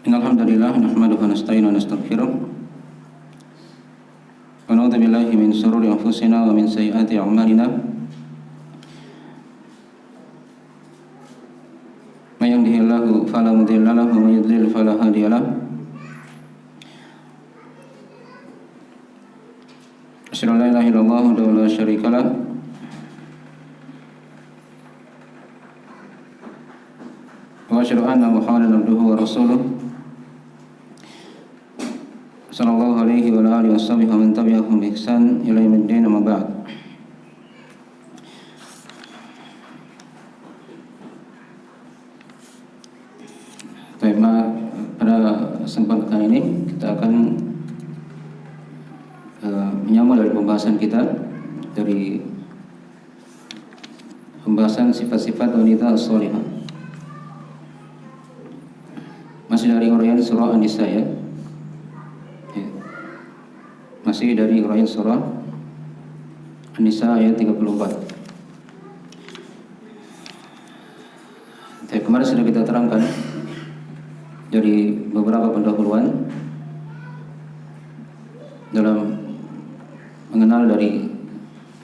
Innal hamdalillah nahmaduhu wa nasta'inu wa nastaghfiruh wa na'udzu billahi min shururi anfusina wa min sayyiati a'malina. May yahdihillahu fala mudilla lahu wa may yudlil fala hadiya lahu. Asyhadu an la ilaha illallah wahdahu la syarika lah wa asyhadu anna Muhammadan abduhu wa rasuluh sallallahu alaihi wa alihi washabihi wa man tabi'ahum bi ihsan ila yaumiddin, amma ba'd. Tema pada kesempatan kali ini kita akan menyambung dari pembahasan kita dari pembahasan sifat-sifat wanita as-shalihah. Masih dari uraian surah An-Nisa ya. Masih dari uraian surah An-Nisa ayat 34. Kemarin sudah kita terangkan dari beberapa pendahuluan dalam mengenal dari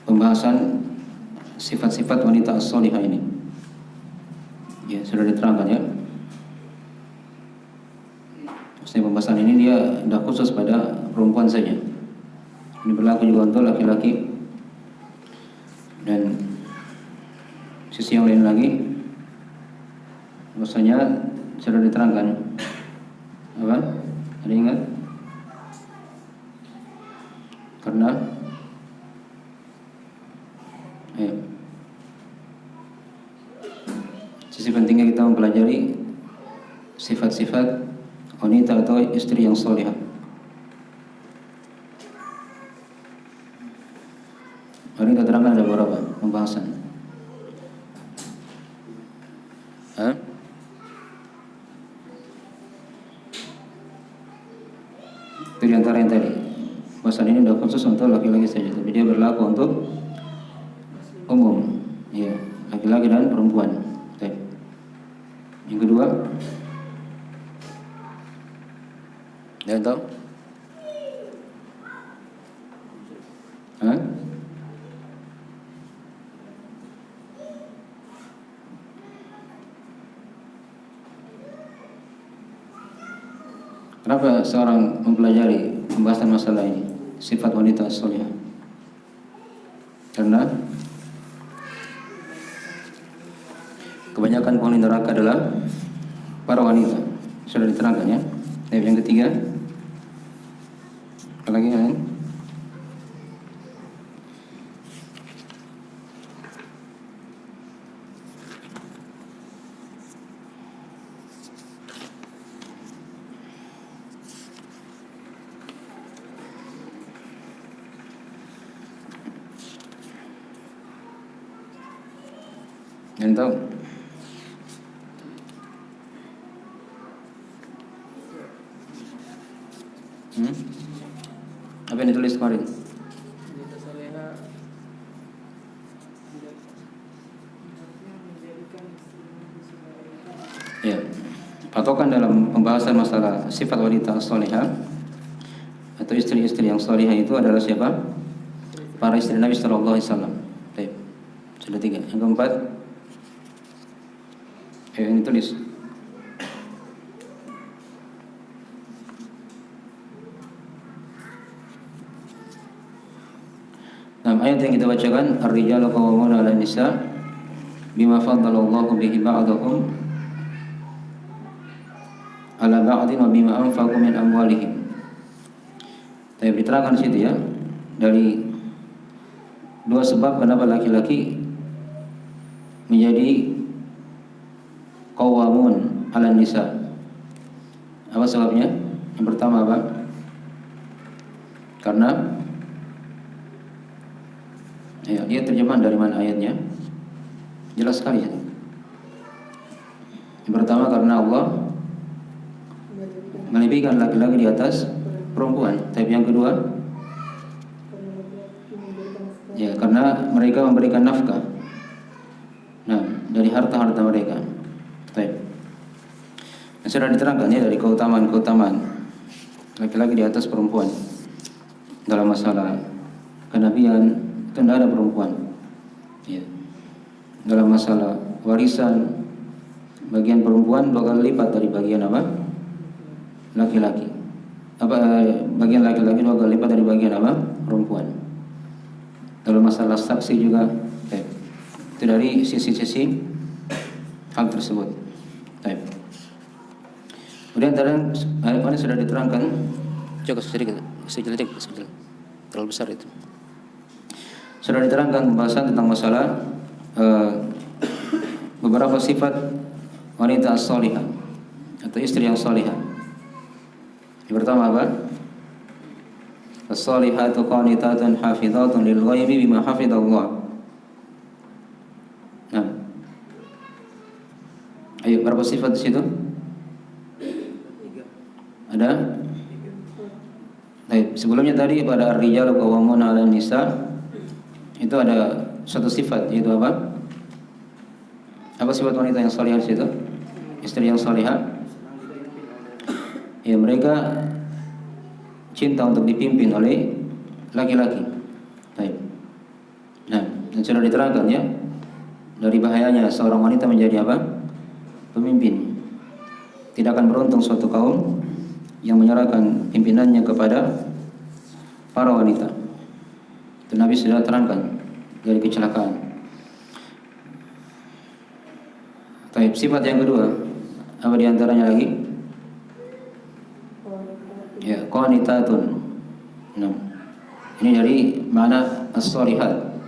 pembahasan sifat-sifat wanita as-shalihah ini. Ya, sudah diterangkan ya. Maksudnya pembahasan ini dia tidak khusus pada perempuan saja. Ini berlaku juga untuk laki-laki. Dan sisi yang lain lagi, bahwasanya sudah diterangkan. Apa? Ada ingat? Karena sisi pentingnya kita mempelajari sifat-sifat wanita atau istri yang salihah. Hari kita terangkan ada beberapa pembahasan. Itu di antara yang tadi. Pembahasan ini tidak khusus untuk laki-laki saja, tapi dia berlaku untuk umum, ya, laki-laki dan perempuan. Baik. Yang kedua, dan tahu? Kenapa seorang mempelajari pembahasan masalah ini, sifat wanita as-shalihah? Karena kebanyakan penghuni neraka adalah para wanita. Sudah diterangkan ya. Yang ketiga, apa lagi kan? Yang tahu? Apa yang ditulis kemarin? Ya, patokan dalam pembahasan masalah sifat wanita salihah atau istri-istri yang salihah itu adalah siapa? Para istri Nabi Sallallahu Alaihi Wasallam. Baik, sudah 3. Yang keempat, yang ditulis. Dalam ayat yang kita bacakan, ar-rijalu qawwamuna 'alan nisa bima faddalallahu bihi ba'dahum 'ala ba'din wa bima anfaqu min amwalihim. Saya diterangkan di situ ya, dari dua sebab kenapa laki-laki menjadi qawwamun 'alan nisa. Apa sebabnya? Yang pertama apa? Karena ya, dia terjemahan dari mana ayatnya? Jelas sekali ya. Yang pertama karena Allah melebihkan laki-laki di atas perempuan. Tapi yang kedua, ya karena mereka memberikan nafkah. Nah, dari harta-harta mereka. Baik. Sudah diterangkan ya dari keutamaan laki-laki di atas perempuan dalam masalah kenabian itu tidak ada perempuan. Ya. Dalam masalah warisan bagian perempuan 2 kali lipat dari bagian apa? Laki-laki. Bagian laki-laki 2 kali lipat dari bagian apa? Perempuan. Dalam masalah saksi juga itu dari sisi-sisi hal tersebut. Kemudian tadi sudah diterangkan, coba sedikit, terlalu besar itu. Sudah diterangkan pembahasan tentang masalah beberapa sifat wanita as-salihah atau istri yang salihah. Yang pertama apa? As-salihatu qanitatun hafizatun lil ghaibi bima hafizallah. Nah, ayo berapa sifat di situ? Ada? Baik, sebelumnya tadi pada ar-rijalu qawwamuna 'alan nisa itu ada satu sifat yaitu apa? Apa sifat wanita yang salihah di situ? Istri yang salihah. Ya, mereka cinta untuk dipimpin oleh laki-laki. Baik. Nah, dan sudah diterangkan ya dari bahayanya seorang wanita menjadi apa? Pemimpin. Tidak akan beruntung suatu kaum yang menyerahkan pimpinannya kepada para wanita. Itu Nabi sudah terangkan dari kecelakaan. Baik, sifat yang kedua apa diantaranya lagi? Ya, qanitatun. Nah, ini dari mana as-salihat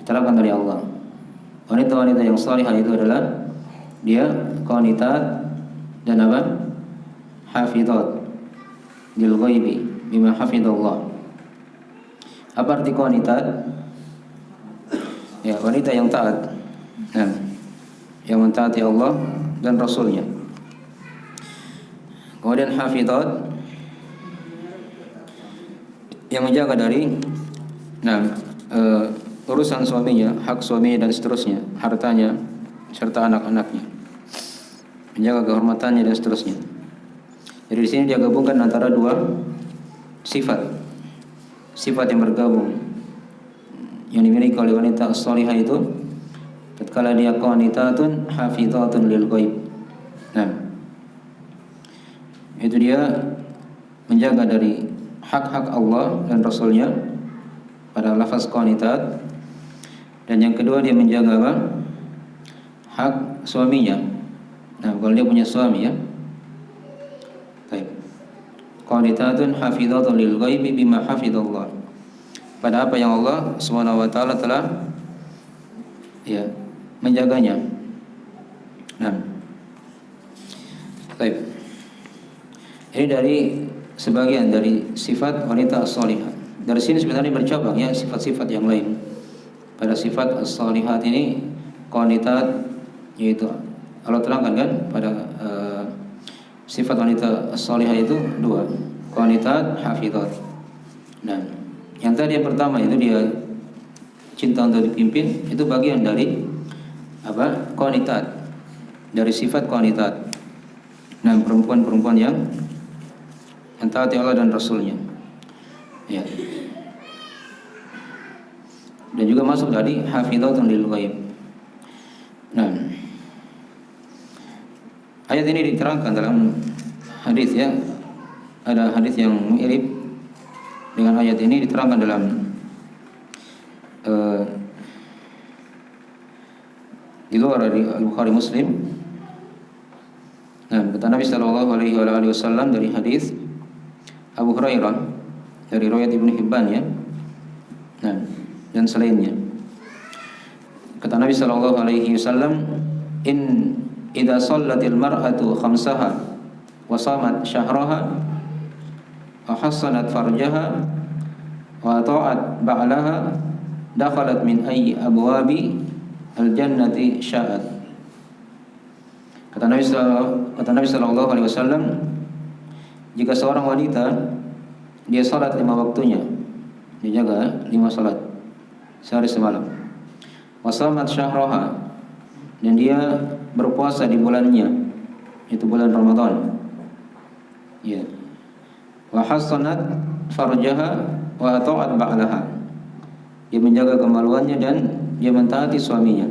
diterangkan dari Allah. Wanita-wanita yang salihah itu adalah dia qanitat dan apa? Hafizat lil ghaibi bima hafizallah. Apa arti qanitat? Ya, wanita yang taat. Nah, yang mentaati Allah dan Rasulnya. Kemudian hafizat yang menjaga dari urusan suaminya, hak suaminya dan seterusnya, hartanya serta anak-anaknya, menjaga kehormatannya dan seterusnya. Jadi di sini dia gabungkan antara dua sifat yang bergabung yang dimiliki oleh wanita salihah itu tatkala dia qanitatun hafizatun lil ghaib. Nah, itu dia menjaga dari hak-hak Allah dan Rasulnya pada lafaz qanitat. Dan yang kedua dia menjaga apa? Hak suaminya. Nah, kalau dia punya suami ya. Baik. Qanitatun hafizatun lil ghaibi bima hafizallah. Pada apa yang Allah Subhanahu wa taala telah ya menjaganya. Nah. Baik. Ini dari sebagian dari sifat wanita as-salihah. Dari sini sebenarnya bercabang ya sifat-sifat yang lain. Pada sifat as-salihat ini qanitat yaitu Allah terangkan kan pada sifat wanita as-salihah itu dua, qanitat, hafizat. Nah, yang tadi yang pertama itu dia cinta untuk dipimpin, itu bagian dari apa? Qanitat. Dari sifat qanitat. Nah, perempuan-perempuan yang taati Allah dan Rasulnya. Ya. Dan juga masuk dari hafizatun lil ghaib. Nah, ayat ini diterangkan dalam hadis ya. Ada hadis yang mirip dengan ayat ini diterangkan dalam di luar dari Al-Bukhari Muslim. Nah, kata Nabi sallallahu alaihi wasallam dari hadis Abu Hurairah dari riwayat Ibnu Hibban ya. Nah, dan selainnya. Kata Nabi sallallahu alaihi wasallam, idza shallatil mar'atu khamsaha wa shamat syahraha wa hassanat farjaha wa ta'at ba'laha dakhalat min ayyi abwabi al-jannati sya'at. Kata Nabi sallallahu alaihi wasallam, jika seorang wanita dia salat 5 waktunya, dia jaga 5 salat sehari semalam. Wasamat syahraha, dan dia berpuasa di bulannya, itu bulan Ramadan. Ya. Wa hassanat farjaha wa ata'at ba'laha. Dia menjaga kemaluannya dan dia mentaati suaminya.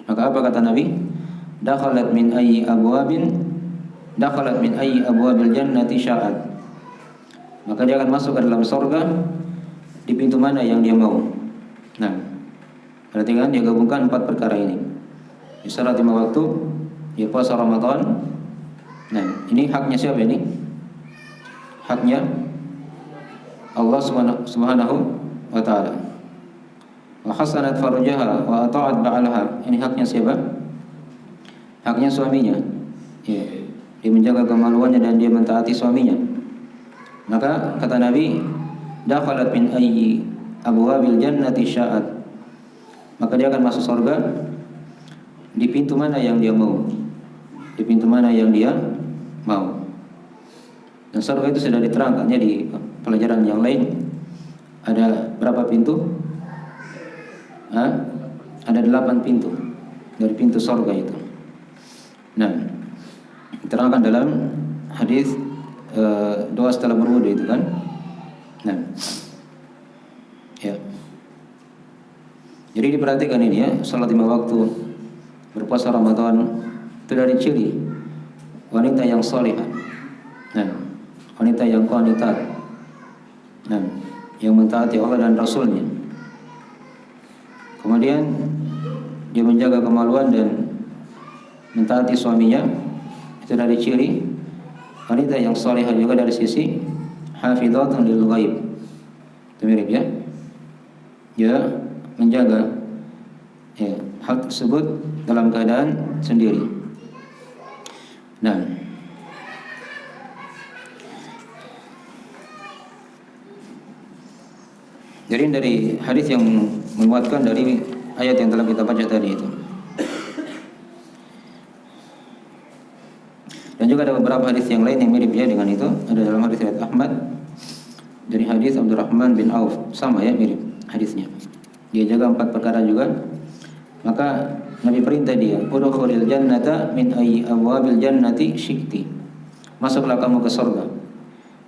Maka apa kata Nabi? Dakhalat min ayyi abwabil jannati sya'at. Maka dia akan masuk ke dalam surga di pintu mana yang dia mau. Nah, berarti kan dia gabungkan 4 perkara ini. Salat 5 waktu, dia puasa Ramadan. Nah, ini haknya siapa ini? Haknya Allah Subhanahu wa taala. Wa hasanat farjaha wa ata'at ba'laha. Ini haknya siapa? Haknya suaminya. Ya, dia menjaga kemaluannya dan dia mentaati suaminya. Maka kata Nabi, dakhalat min ayyi abwabil jannati sya'at. Maka dia akan masuk surga di pintu mana yang dia mau. Di pintu mana yang dia mau. Dan surga itu sudah diterangkannya di pelajaran yang lain. Ada berapa pintu? Ada 8 pintu dari pintu surga itu. Nah, diterangkan dalam hadis doa setelah berwudu itu kan. Nah, ya. Jadi diperhatikan ini ya, salat 5 waktu, berpuasa Ramadan, itu dari ciri wanita yang salihah. Nah, wanita yang qanitat. Nah, yang mentaati Allah dan Rasulnya. Kemudian dia menjaga kemaluan dan mentaati suaminya. Itu dari ciri wanita yang salihah juga dari sisi hafizatun lil ghaib. Itu mirip ya. Dia menjaga ya, hal tersebut dalam keadaan sendiri. Nah, jadi dari hadis yang menguatkan dari ayat yang telah kita baca tadi itu. Dan juga ada beberapa hadis yang lain yang mirip ya dengan itu. Ada dalam hadis riwayat Ahmad dari hadis Abdurrahman bin Auf, sama ya, mirip hadisnya. Dia jaga 4 perkara juga. Maka Nabi perintah dia, udkhulil jannata min ayyi abwabil jannati syi'ti. Masuklah kamu ke surga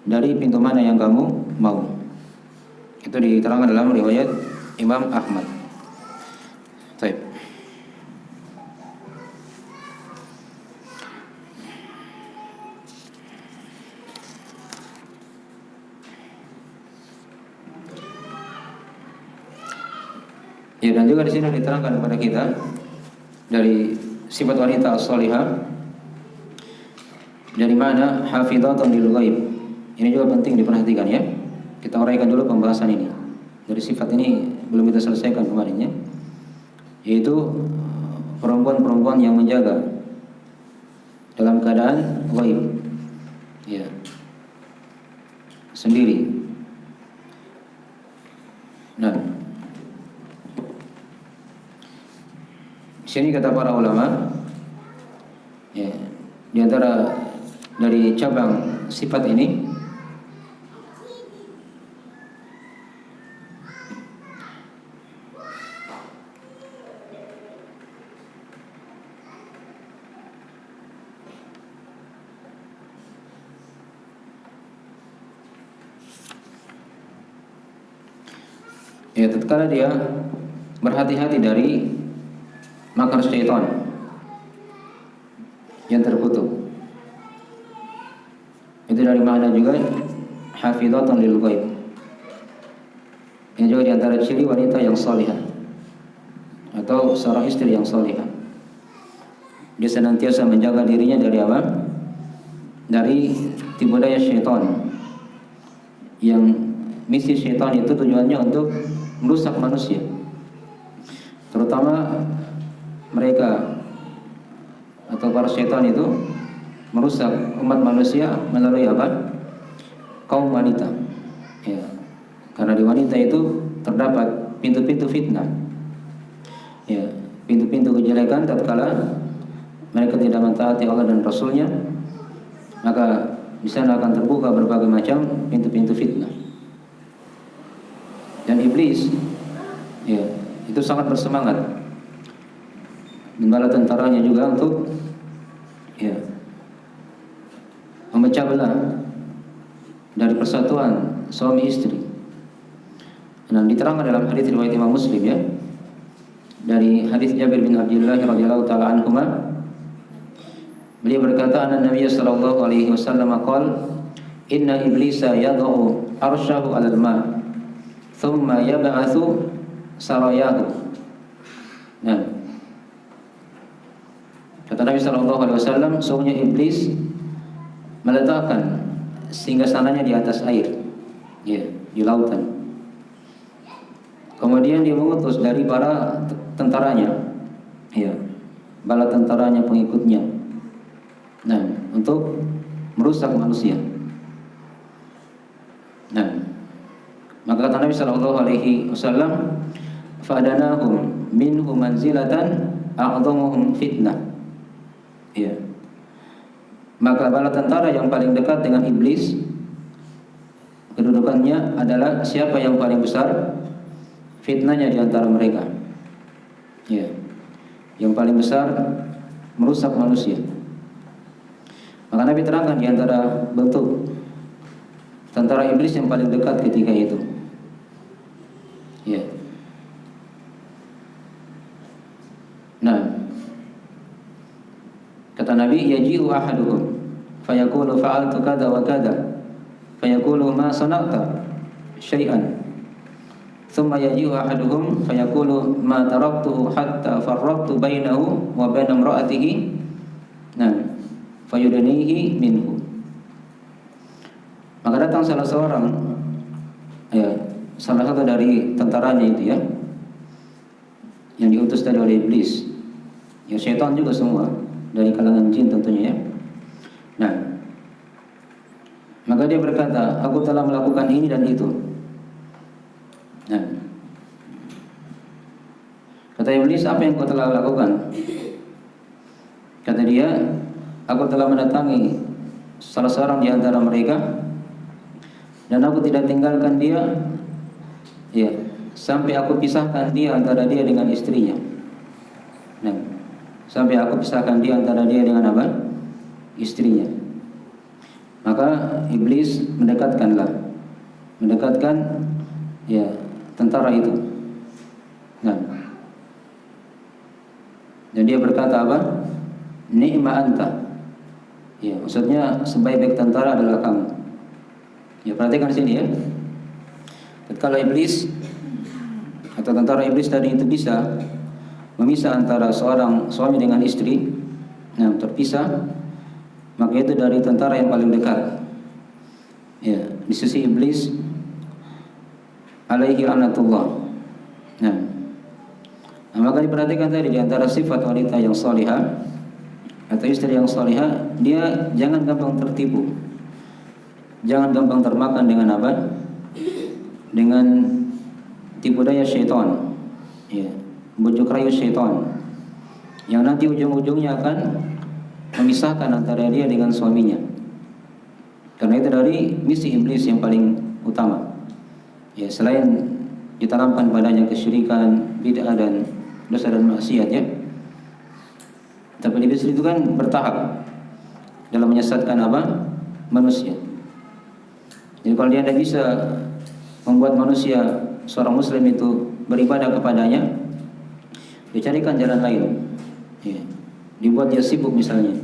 dari pintu mana yang kamu mau. Itu diterangkan dalam riwayat Imam Ahmad. Baik. Ya, dan juga di sini diterangkan kepada kita dari sifat wanita as-salihah dari mana hafizatun lil ghaib. Ini juga penting diperhatikan ya. Kita uraikan dulu pembahasan ini. Dari sifat ini belum kita selesaikan kemarin ya. Yaitu perempuan-perempuan yang menjaga dalam keadaan ghaib. Ya. Sendiri. Nah, di sini kata para ulama, ya, di antara dari cabang sifat ini ya, tatkala dia berhati-hati dari makar syaitan yang terkutuk. Itu dari mana juga hafizatun lil ghaib. Ini juga di antara ciri wanita yang salihah atau seorang istri yang salihah. Dia senantiasa menjaga dirinya dari apa? Dari tipu daya syaitan. Yang misi syaitan itu tujuannya untuk merusak manusia. Terutama mereka atau para syaitan itu merusak umat manusia melalui apa? Kaum wanita. Ya. Karena di wanita itu terdapat pintu-pintu fitnah. Ya, pintu-pintu kejelekan tatkala mereka tidak mentaati Allah dan Rasulnya, maka di sana akan terbuka berbagai macam pintu-pintu fitnah. Dan iblis ya, itu sangat bersemangat dan bala tentaranya juga untuk ya, memecah belah dari persatuan suami istri. Dan diterangkan dalam hadis riwayat Imam Muslim ya, dari hadis Jabir bin Abdullah radhiyallahu taala anhuma, beliau berkata, anna Nabi sallallahu alaihi wasallam qala, inna iblisa yad'u arsyahu 'alal ma' thumma yab'atsu sarayahu. Nah, kata Nabi sallallahu alaihi wasallam, sesungguhnya iblis meletakkan singgasananya di atas air, ya, di lautan. Kemudian dia mengutus dari para tentaranya, ya, bala tentaranya, pengikutnya, nah, untuk merusak manusia. Nah, maka kata Nabi sallallahu alaihi wasallam, fadanahum minhu manzilatan a'dhamuhum fitnah. Ya. Maka bala tentara yang paling dekat dengan iblis, kedudukannya adalah siapa yang paling besar fitnahnya di antara mereka. Ya. Yang paling besar merusak manusia. Maka Nabi terangkan di antara bentuk tentara iblis yang paling dekat ketika itu. Ya. Nah, kata Nabi, yaji'u ahaduhum fayaqulu fa'altu kada wa kada, fayaqulu ma sana'ta syai'an, thumma yaji'u ahaduhum fayaqulu ma taraktuhu hatta farraqtu bainahu wa baina imra'atihi, nah, fayudanihi minhu. Maka datang salah seorang, ya, salah satu dari tentaranya itu ya, yang diutus tadi oleh iblis, ya, syaitan juga semua, dari kalangan jin tentunya ya. Nah, maka dia berkata, aku telah melakukan ini dan itu. Nah, kata iblis, apa yang kau telah lakukan? Kata dia, aku telah mendatangi salah seorang di antara mereka dan aku tidak tinggalkan dia, ya, sampai aku pisahkan dia antara dia dengan istrinya. Nah, sampai aku pisahkan dia antara dia dengan apa? Istrinya. Maka iblis mendekatkan, ya, tentara itu. Nah, dan dia berkata apa? Ni'ma anta. Ya, maksudnya sebaik-baik tentara adalah kamu. Ya, perhatikan sini ya. Kalau iblis atau tentara iblis tadi itu bisa memisah antara seorang suami dengan istri, nah, terpisah, maka itu dari tentara yang paling dekat. Ya, di sisi iblis alaihi laknatullah. Nah, maka diperhatikan tadi di antara sifat wanita yang salihah atau istri yang salihah, dia jangan gampang tertipu, jangan gampang termakan dengan apa? Dengan tipu daya syaitan, ya, bujuk rayu syaitan, yang nanti ujung-ujungnya akan memisahkan antara dia dengan suaminya. Karena itu dari misi iblis yang paling utama. Ya, selain ditanamkan padanya kesyirikan, bid'ah dan dosa dan maksiat ya. Tapi iblis itu kan bertahap dalam menyesatkan apa? Manusia. Jadi kalau dia tidak bisa membuat manusia, seorang muslim itu beribadah kepadanya, dicarikan jalan lain. Ya. Dibuat dia sibuk misalnya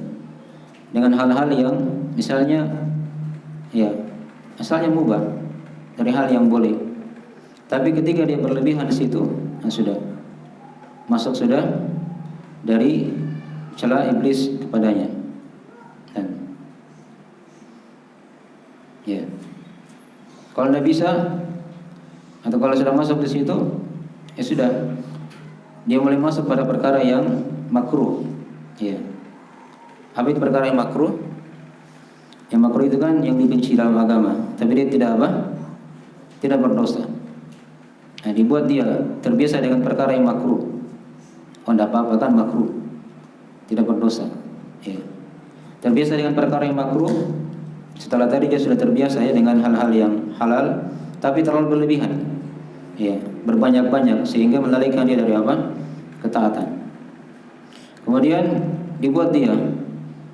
dengan hal-hal yang misalnya, ya, asalnya mubah, dari hal yang boleh. Tapi ketika dia berlebihan di situ, nah, sudah masuk sudah dari celah iblis kepadanya. Dan ya, kalau tidak bisa atau kalau sudah masuk di situ, ya sudah, dia mulai masuk pada perkara yang makruh. Ya. Apa itu perkara yang makruh? Yang makruh itu kan yang dibenci dalam agama, tapi dia tidak apa? Tidak berdosa. Nah, dibuat dia terbiasa dengan perkara yang makruh. Oh, tidak apa-apa kan makruh, tidak berdosa. Ya. Terbiasa dengan perkara yang makruh. Setelah tadi dia sudah terbiasa ya dengan hal-hal yang halal, tapi terlalu berlebihan. Ya, berbanyak-banyak sehingga melarikan dia dari apa? Ketaatan. Kemudian dibuat dia,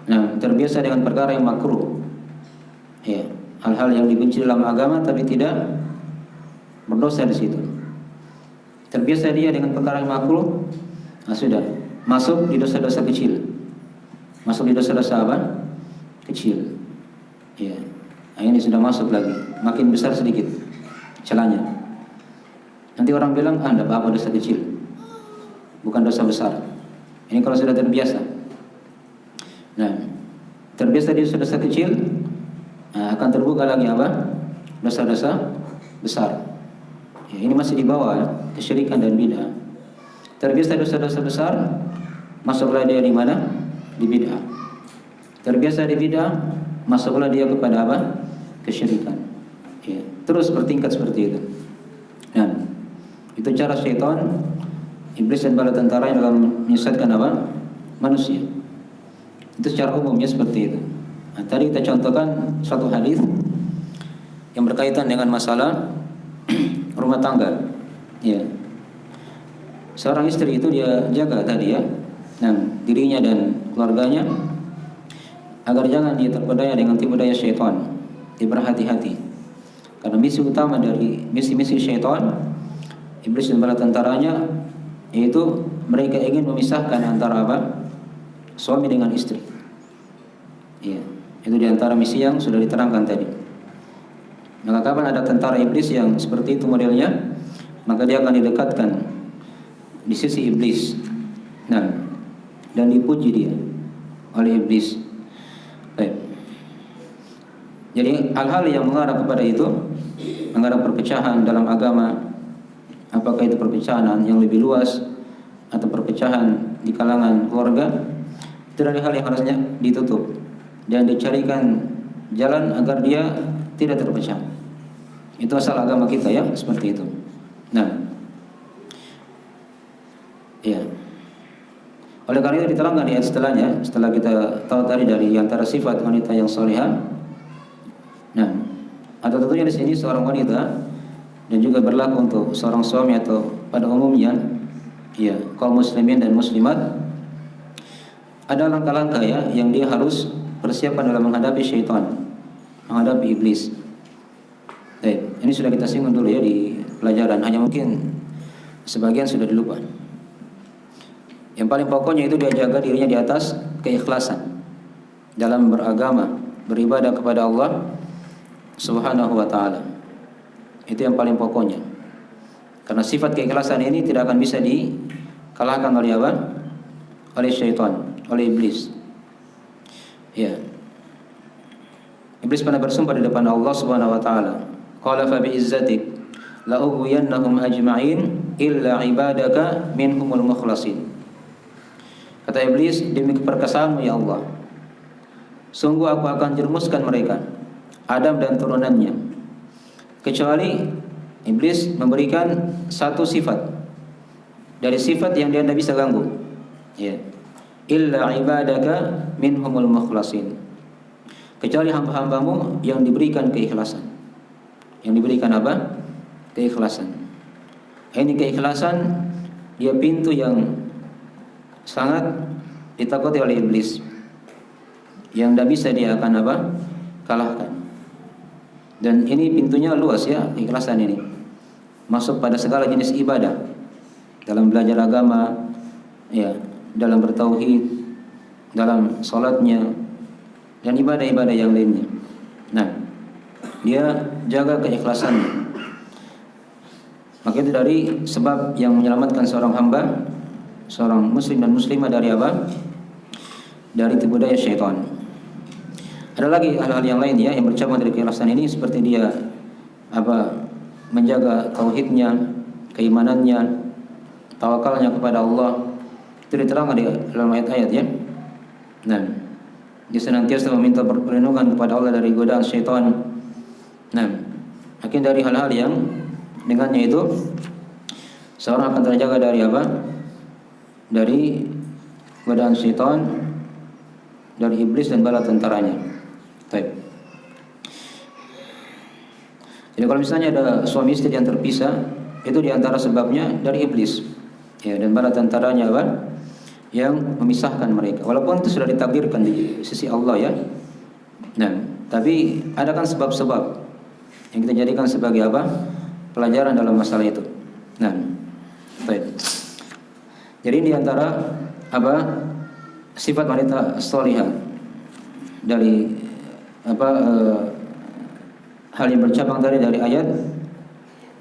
nah, terbiasa dengan perkara yang makruh. Ya, hal-hal yang dibenci dalam agama tapi tidak berdosa di situ. Terbiasa dia dengan perkara yang makruh, nah sudah masuk di dosa-dosa kecil. Masuk di dosa-dosa apa? Kecil. Ya. Nah, ini sudah masuk lagi, makin besar sedikit celahnya. Nanti orang bilang, enggak apa-apa dosa kecil, bukan dosa besar. Ini kalau sudah terbiasa. Nah, terbiasa di dosa-dosa kecil, nah, akan terbuka lagi apa? Dosa-dosa besar. Ya, ini masih di bawah kesyirikan dan bid'ah. Terbiasa dosa-dosa besar, masuklah dia di mana? Di bid'ah. Terbiasa di bid'ah, masuklah dia kepada apa? Kesyirikan. Ya, terus bertingkat seperti itu. Nah, itu cara syaitan, iblis dan bala tentara yang dalam menyesatkan apa? Manusia. Itu secara umumnya seperti itu. Nah, tadi kita contohkan suatu hadis yang berkaitan dengan masalah rumah tangga. Ya. Seorang istri itu dia jaga tadi ya, nah, dirinya dan keluarganya agar jangan dia terpedaya dengan tipu daya syaitan. Dia berhati-hati. Karena misi utama dari misi-misi syaitan, iblis dan bala tentaranya, yaitu mereka ingin memisahkan antara apa? Suami dengan istri. Ya, itu diantara misi yang sudah diterangkan tadi. Maka kapan ada tentara iblis yang seperti itu modelnya, maka dia akan didekatkan di sisi iblis. Nah, dan dipuji dia oleh iblis. Baik. Jadi hal-hal yang mengarah kepada itu, mengarah perpecahan dalam agama, apakah itu perpecahan yang lebih luas atau perpecahan di kalangan keluarga, itu adalah hal yang harusnya ditutup dan dicarikan jalan agar dia tidak terpecah. Itu asal agama kita ya, seperti itu. Nah, ya. Oleh karena itu diterangkan di ayat setelahnya, setelah kita tahu tadi dari antara sifat wanita yang salihah. Nah, atau tentunya di sini seorang wanita dan juga berlaku untuk seorang suami atau pada umumnya, ya, kaum muslimin dan muslimat, ada langkah-langkah ya yang dia harus persiapkan dalam menghadapi syaitan, menghadapi iblis. Baik, ini sudah kita singgung dulu ya di pelajaran, hanya mungkin sebagian sudah dilupa. Yang paling pokoknya itu dia jaga dirinya di atas keikhlasan dalam beragama, beribadah kepada Allah Subhanahu wa ta'ala. Itu yang paling pokoknya. Karena sifat keikhlasan ini tidak akan bisa dikalahkan oleh apa? Oleh syaitan, oleh iblis. Ya. Iblis pernah bersumpah di depan Allah Subhanahu wa ta'ala. Qala fa bi'izzatik la ughwiyannahum ajma'in illa ibadaka minhumul mukhlasin. Kata iblis, demi keperkasaanmu ya Allah, sungguh aku akan jerumuskan mereka, Adam dan turunannya, kecuali iblis memberikan satu sifat dari sifat yang dia tidak bisa ganggu, ya, illa ibadaka minhumul mukhlasin, kecuali hamba-hambamu yang diberikan keikhlasan. Yang diberikan apa? Keikhlasan. Ini keikhlasan, dia pintu yang sangat ditakuti oleh iblis, yang tidak bisa dia akan apa? Kalahkan. Dan ini pintunya luas ya, keikhlasan ini masuk pada segala jenis ibadah, dalam belajar agama, ya, dalam bertauhid, dalam salatnya dan ibadah-ibadah yang lainnya. Nah, dia jaga keikhlasannya. Maka itu dari sebab yang menyelamatkan seorang hamba, seorang muslim dan muslimah dari apa? Dari tipu daya syaitan. Ada lagi hal-hal yang lain ya yang bercabang dari keikhlasan ini, seperti dia apa? Menjaga tauhidnya, keimanannya, tawakalnya kepada Allah. Itu diterangkan di dalam ayat-ayat ya. Nah, dia senantiasa meminta perlindungan kepada Allah dari godaan syaitan. Nah, makin dari hal-hal yang dengannya itu seorang akan terjaga dari apa? Dari godaan syaitan, dari iblis dan bala tentaranya. Baik. Jadi kalau misalnya ada suami istri yang terpisah, itu diantara sebabnya dari iblis, ya, dan bala tentaranya apa? Yang memisahkan mereka. Walaupun itu sudah ditakdirkan di sisi Allah ya. Nah, Tapi ada kan sebab-sebab yang kita jadikan sebagai apa? Pelajaran dalam masalah itu. Nah, baik. Jadi di antara apa? Sifat wanita salihah dari apa hal yang bercabang dari ayat.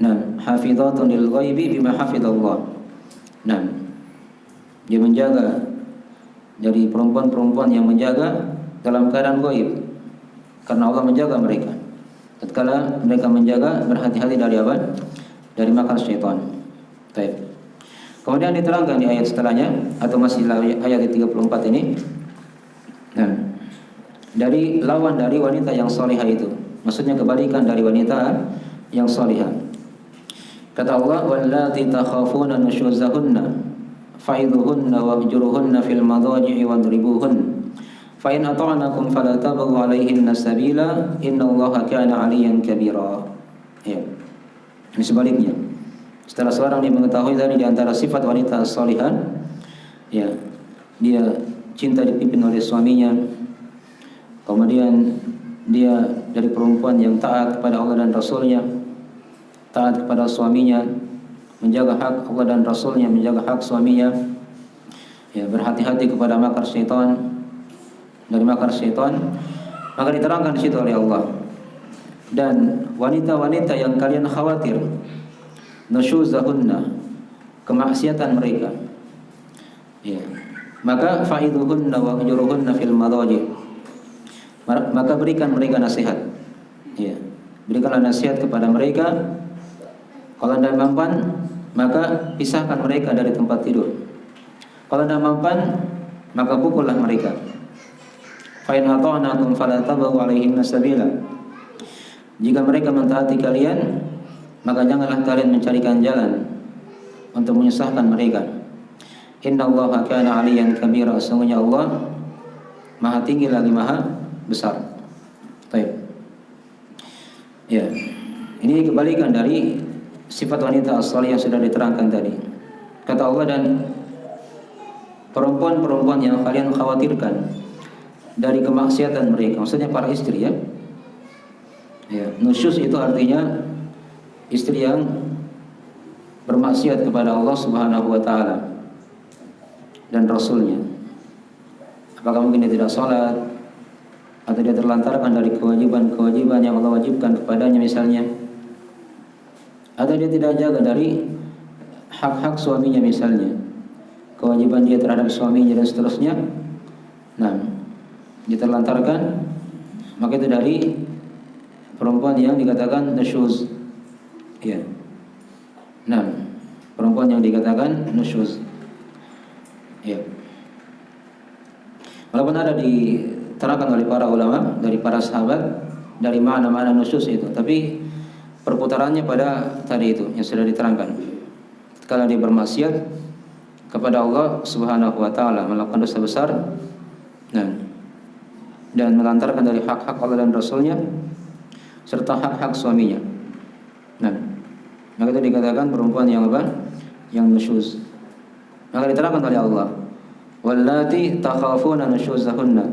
Nah, hafizatun lil ghaibi bima hafizallah. Nah, dia menjaga dari perempuan-perempuan yang menjaga dalam keadaan gaib karena Allah menjaga mereka. Tatkala mereka menjaga, berhati-hati dari apa? Dari makar syaitan. Baik. Kemudian diterangkan di ayat setelahnya atau masih ayat 34 ini. Nah, dari lawan dari wanita yang salihah itu, maksudnya kebalikan dari wanita yang salihah. Kata Allah, wallati takhafuna nusyuzahunna fa'idhuhunna wahjuruhunna fil madaji'i wadribuhunna fa in ata'nakum fala tabghu 'alaihinna sabila innallaha kana 'aliyyan kabira. Ya. Ini sebaliknya. Setelah seorang dia mengetahui dari di antara sifat wanita salihah, ya, dia cinta dipimpin oleh suaminya. Kemudian dia dari perempuan yang taat kepada Allah dan Rasulnya, taat kepada suaminya, menjaga hak Allah dan Rasulnya, menjaga hak suaminya, ya, berhati-hati kepada makar syaitan, dari makar syaitan. Maka diterangkan di situ oleh Allah, dan wanita-wanita yang kalian khawatir nusyuzahunna, kemaksiatan mereka, ya, maka fa'idhuhunna wahjuruhunna fil madaji, maka berikan mereka nasihat, ya, berikanlah nasihat kepada mereka. Kalau tidak mampan, maka pisahkan mereka dari tempat tidur. Kalau tidak mampan, maka pukullah mereka. Fa in ata'nakum fala tabghu 'alaihinna sabila. Jika mereka mentaati kalian, maka janganlah kalian mencarikan jalan untuk menyusahkan mereka. Innallaha kana 'aliyyan kabira. Sesungguhnya Allah Maha tinggi lagi Maha besar. Baik. Ya. Ini kebalikan dari sifat wanita as-salihah yang sudah diterangkan tadi. Kata Allah, dan perempuan-perempuan yang kalian khawatirkan dari kemaksiatan mereka, maksudnya para istri, ya. Ya, nusyuz itu artinya istri yang bermaksiat kepada Allah Subhanahu wa taala dan Rasulnya. Apakah mungkin dia tidak salat, atau dia terlantarkan dari kewajiban-kewajiban yang Allah wajibkan kepadanya misalnya, atau dia tidak jaga dari hak-hak suaminya misalnya, kewajiban dia terhadap suaminya dan seterusnya. Nah, dia terlantarkan, maka itu dari perempuan yang dikatakan nusyuz. Ya. Nah, perempuan yang dikatakan nusyuz. Ya. Walaupun ada diterangkan oleh para ulama, dari para sahabat, dari mana-mana nusyuz itu, tapi perputarannya pada tadi itu yang sudah diterangkan. Kalau dia bermaksiat kepada Allah Subhanahu wa taala, melakukan dosa besar, nah, dan melantarkan dari hak-hak Allah dan Rasulnya serta hak-hak suaminya. Nah, maka itu dikatakan perempuan yang apa? Yang nusyuz. Maka diterangkan oleh Allah, wallati takhafuna nusyuzahunna,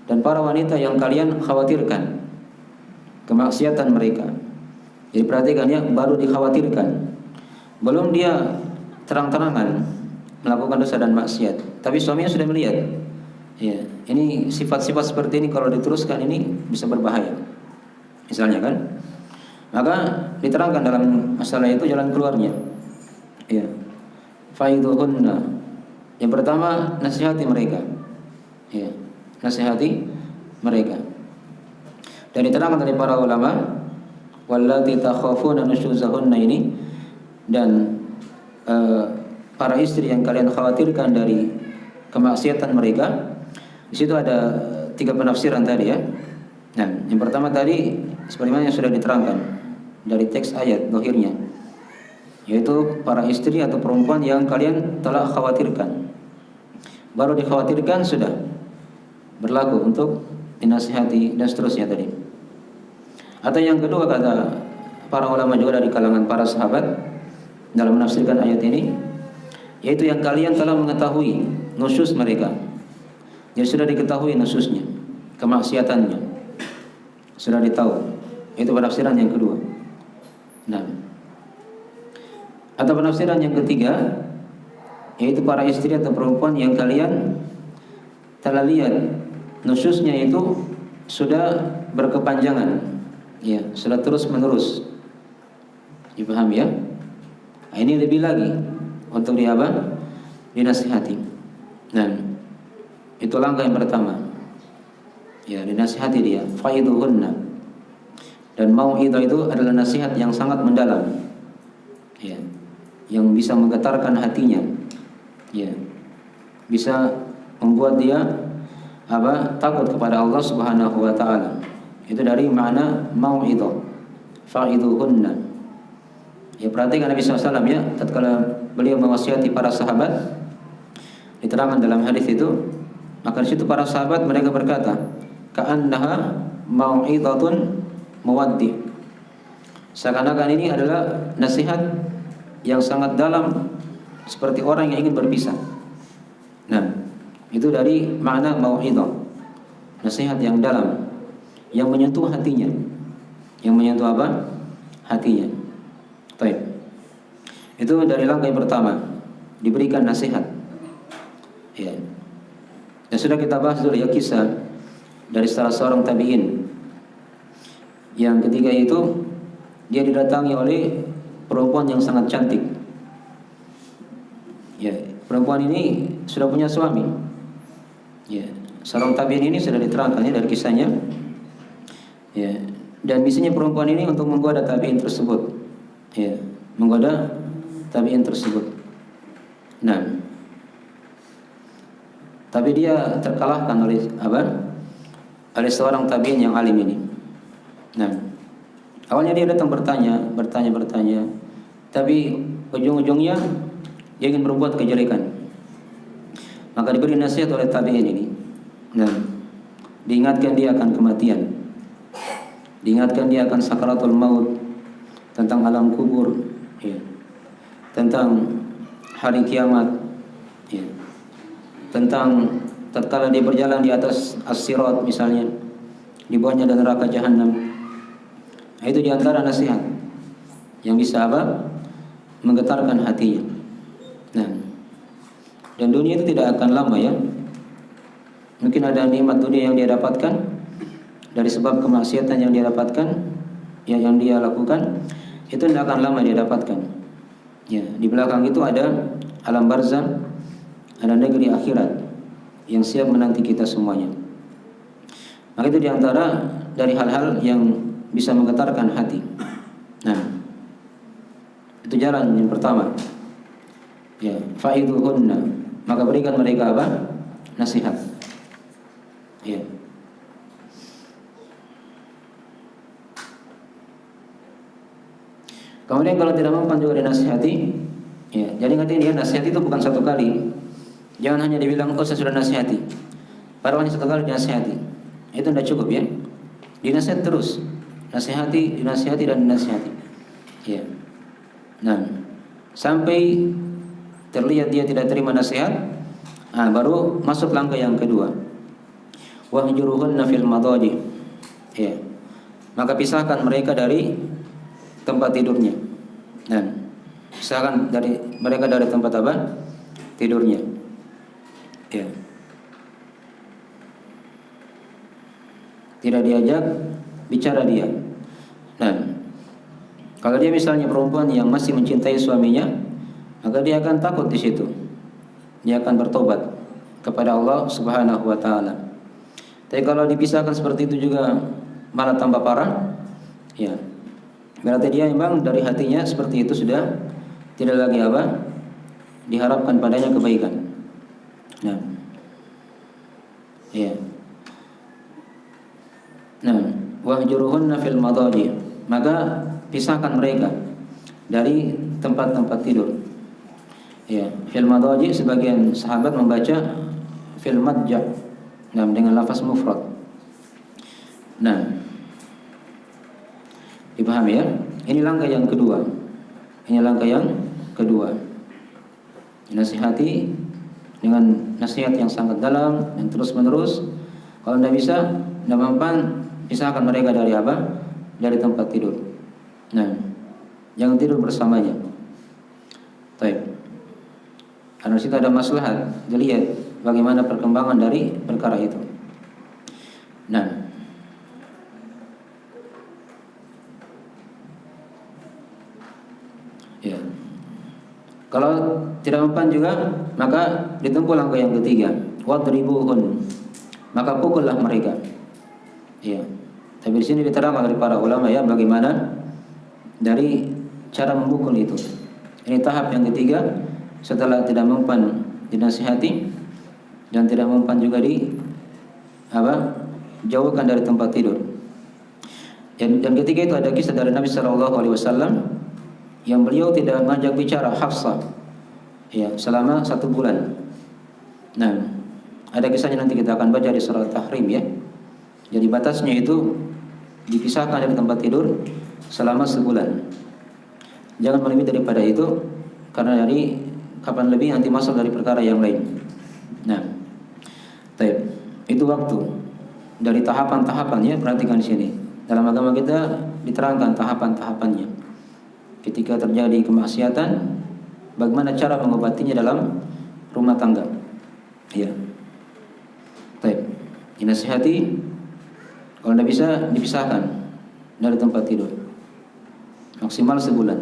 dan para wanita yang kalian khawatirkan kemaksiatan mereka. Jadi perhatikan ya, baru dikhawatirkan, belum dia terang-terangan melakukan dosa dan maksiat, tapi suaminya sudah melihat. Ya, ini sifat-sifat seperti ini kalau diteruskan ini bisa berbahaya. Misalnya kan, maka diterangkan dalam masalah itu jalan keluarnya. Ya, faidhuhunna. Yang pertama, nasihati mereka. Ya, nasihati mereka. Dan diterangkan dari para ulama, wallati takhafuna nusyuzahunna ini, dan para istri yang kalian khawatirkan dari kemaksiatan mereka. Di situ ada 3 penafsiran tadi, ya. Nah, yang pertama tadi sebagaimana yang sudah diterangkan dari teks ayat zahirnya, yaitu para istri atau perempuan yang kalian telah khawatirkan. Baru dikhawatirkan sudah berlaku untuk dinasihati dan seterusnya tadi. Atau yang kedua, kata para ulama juga dari kalangan para sahabat dalam menafsirkan ayat ini, yaitu yang kalian telah mengetahui nusyuz mereka. Jadi sudah diketahui nusyuznya, kemaksiatannya. sudah ditahu. Itu penafsiran yang kedua. Nah, atau penafsiran yang ketiga, yaitu para istri atau perempuan yang kalian telah lihat nusyusnya itu sudah berkepanjangan, ya, sudah terus menerus. Dipahami ya? Nah, ini lebih lagi untuk dinasihati. Nah, itu langkah yang pertama. Ya, dinasihati dia. Faiduhunna. Dan mau'idhah itu adalah nasihat yang sangat mendalam. Ya, yang bisa menggetarkan hatinya. Ya, bisa membuat dia takut kepada Allah Subhanahu wa taala. Itu dari makna mau'idhah. Faiduhunna. Ya, perhatikan Nabi SAW ya, tatkala beliau mewasiati para sahabat, diterangkan dalam hadis itu, maka di situ para sahabat mereka berkata, ka'annaha mau'idhatun muwaddi. Seakan-akan ini adalah nasihat yang sangat dalam, seperti orang yang ingin berpisah. Nah, itu dari makna mau'idhah, nasihat yang dalam, yang menyentuh hatinya. Yang menyentuh hatinya. Baik. Itu dari langkah yang pertama, diberikan nasihat. Ya. Dan sudah kita bahas dulu ya kisah dari salah seorang tabi'in. Yang ketiga itu dia didatangi oleh perempuan yang sangat cantik. Ya, perempuan ini sudah punya suami. Ya, seorang tabi'in ini sudah diterangkan ya dari kisahnya. Ya, dan misinya perempuan ini untuk menggoda tabi'in tersebut. Ya, menggoda tabi'in tersebut. Nah, tapi dia terkalahkan oleh seorang tabi'in yang alim ini. Nah, awalnya dia datang bertanya, tapi ujung-ujungnya dia ingin berbuat kejelekan. Maka diberi nasihat oleh tabi'in ini. Nah, diingatkan dia akan kematian, diingatkan dia akan sakaratul maut, tentang alam kubur, ya, tentang hari kiamat, ya, tentang tatkala dia berjalan di atas as-sirat misalnya, di bawahnya ada neraka jahanam. Nah, itu diantara nasihat yang bisa menggetarkan hatinya. Nah, dan dunia itu tidak akan lama ya. Mungkin ada nikmat dunia yang dia dapatkan dari sebab kemaksiatan yang dia dapatkan, ya, yang dia lakukan, itu tidak akan lama dia dapatkan. Ya, di belakang itu ada alam barzah, ada negeri akhirat yang siap menanti kita semuanya. Maka itu diantara dari hal-hal yang bisa menggetarkan hati. Nah, itu jalan yang pertama. Ya, faiduhunna, maka berikan mereka nasihat. Ya. Kemudian kalau tidak mampu juga dinasihati, ya, jadi nanti dia nasihat itu bukan satu kali. Jangan hanya dibilang, oh saya sudah nasihati, padahal hanya satu kali dinasihati. Itu tidak cukup ya. Dinasihat terus, dinasihati dan dinasihati. Ya. Nah, sampai terlihat dia tidak terima nasihat, baru masuk langkah yang kedua. Wahjuruhunna fil madadi. Ya. Maka pisahkan mereka dari tempat tidurnya. Nah, pisahkan mereka dari tempat tidurnya. Ya. Tidak diajak bicara dia. Nah, kalau dia misalnya perempuan yang masih mencintai suaminya, maka dia akan takut di situ. Dia akan bertobat kepada Allah Subhanahu wa taala. Tapi kalau dipisahkan seperti itu juga malah tambah parah, ya. Berarti dia memang dari hatinya seperti itu sudah tidak lagi diharapkan padanya kebaikan. Nah, ya. Nah, wahjuruhunna fil madadi, maka pisahkan mereka dari tempat-tempat tidur. Ya, fil madadi sebagian sahabat membaca fil madja, dengan lafaz mufrad. Nah, dipahami ya? Ini langkah yang kedua. Nasihati dengan nasihat yang sangat dalam dan terus menerus. Kalau tidak bisa, tidak mampu, pisahkan mereka dari apa? Dari tempat tidur. Nah, jangan tidur bersamanya. Baik. Karena situ ada maslahat, dilihat bagaimana perkembangan dari perkara itu. Nah, ya. Kalau tidak mempan juga, maka ditempuh langkah yang ketiga, wadribuhun. Maka pukullah mereka. Ya. Tapi di sini diterangkan dari para ulama ya bagaimana dari cara memukul itu. Ini tahap yang ketiga setelah tidak mempan dinasihati dan tidak mempan juga jauhkan dari tempat tidur. Dan ketiga itu ada kisah dari Nabi SAW yang beliau tidak mengajak bicara Hafsah ya selama 1 bulan. Nah, ada kisahnya nanti kita akan baca di surah Tahrim ya. Jadi batasnya itu dipisahkan dari tempat tidur selama sebulan. Jangan melebihi daripada itu, karena dari kapan lebih nanti masuk dari perkara yang lain. Nah, itu waktu dari tahapan-tahapannya. Perhatikan di sini. Dalam agama kita diterangkan tahapan-tahapannya. Ketika terjadi kemaksiatan, bagaimana cara mengobatinya dalam rumah tangga. Ya. Dinasihati. Kalau tidak bisa, dipisahkan dari tempat tidur maksimal sebulan.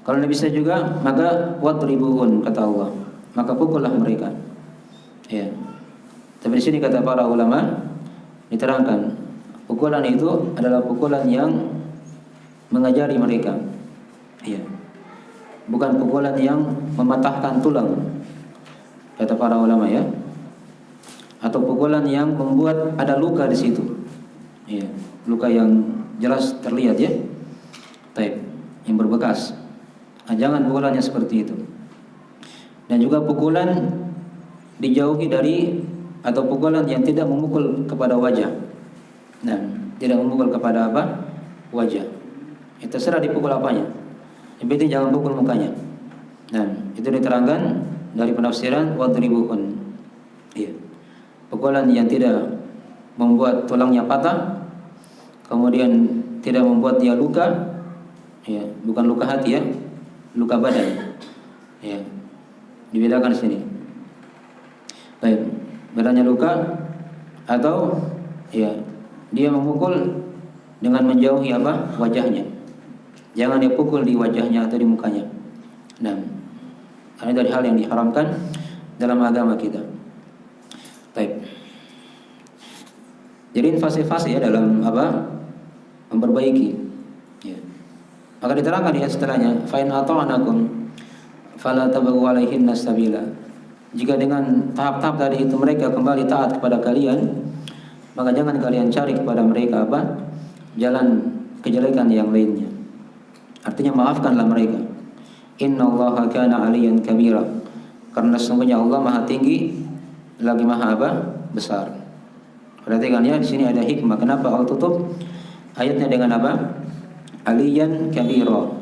Kalau tidak bisa juga, maka wadribuhun, kata Allah, maka pukullah mereka. Ya. Tapi di sini kata para ulama diterangkan, pukulan itu adalah pukulan yang mengajari mereka. Ya. Bukan pukulan yang mematahkan tulang, kata para ulama ya. Atau pukulan yang membuat ada luka di situ. Ya, luka yang jelas terlihat ya. Yang berbekas. Nah, jangan pukulannya seperti itu. Dan juga pukulan dijauhi dari, atau pukulan yang tidak memukul kepada wajah. Nah, tidak memukul kepada apa? Wajah. Itu terserah dipukul apanya. Yang penting jangan pukul mukanya. Nah, itu diterangkan dari penafsiran wadribuhun. Iya. Pukulan yang tidak membuat tulangnya patah, kemudian tidak membuat dia luka, ya, bukan luka hati ya, luka badan. Ya. Dibedakan di sini. Baik, badannya luka atau ya dia memukul dengan menjauhi apa? Wajahnya. Jangan dia pukul di wajahnya atau di mukanya. Nah, ini dari hal yang diharamkan dalam agama kita. Baik. Jadi fase-fase ya dalam apa? Memperbaiki. Ya. Maka diterangkan di setelahnya, fa in ata'anakum fala tabghu 'alaihinna sabila. Jika dengan tahap-tahap tadi itu mereka kembali taat kepada kalian, maka jangan kalian cari kepada mereka apa? Jalan kejelekan yang lainnya. Artinya maafkanlah mereka. Innallaha kana 'aliyyan kabira. Karena sesungguhnya Allah Maha tinggi lagi Maha apa? Besar. Perhatikan ya, di sini ada hikmah. Kenapa Allah tutup ayatnya dengan apa? Aliyan kabira.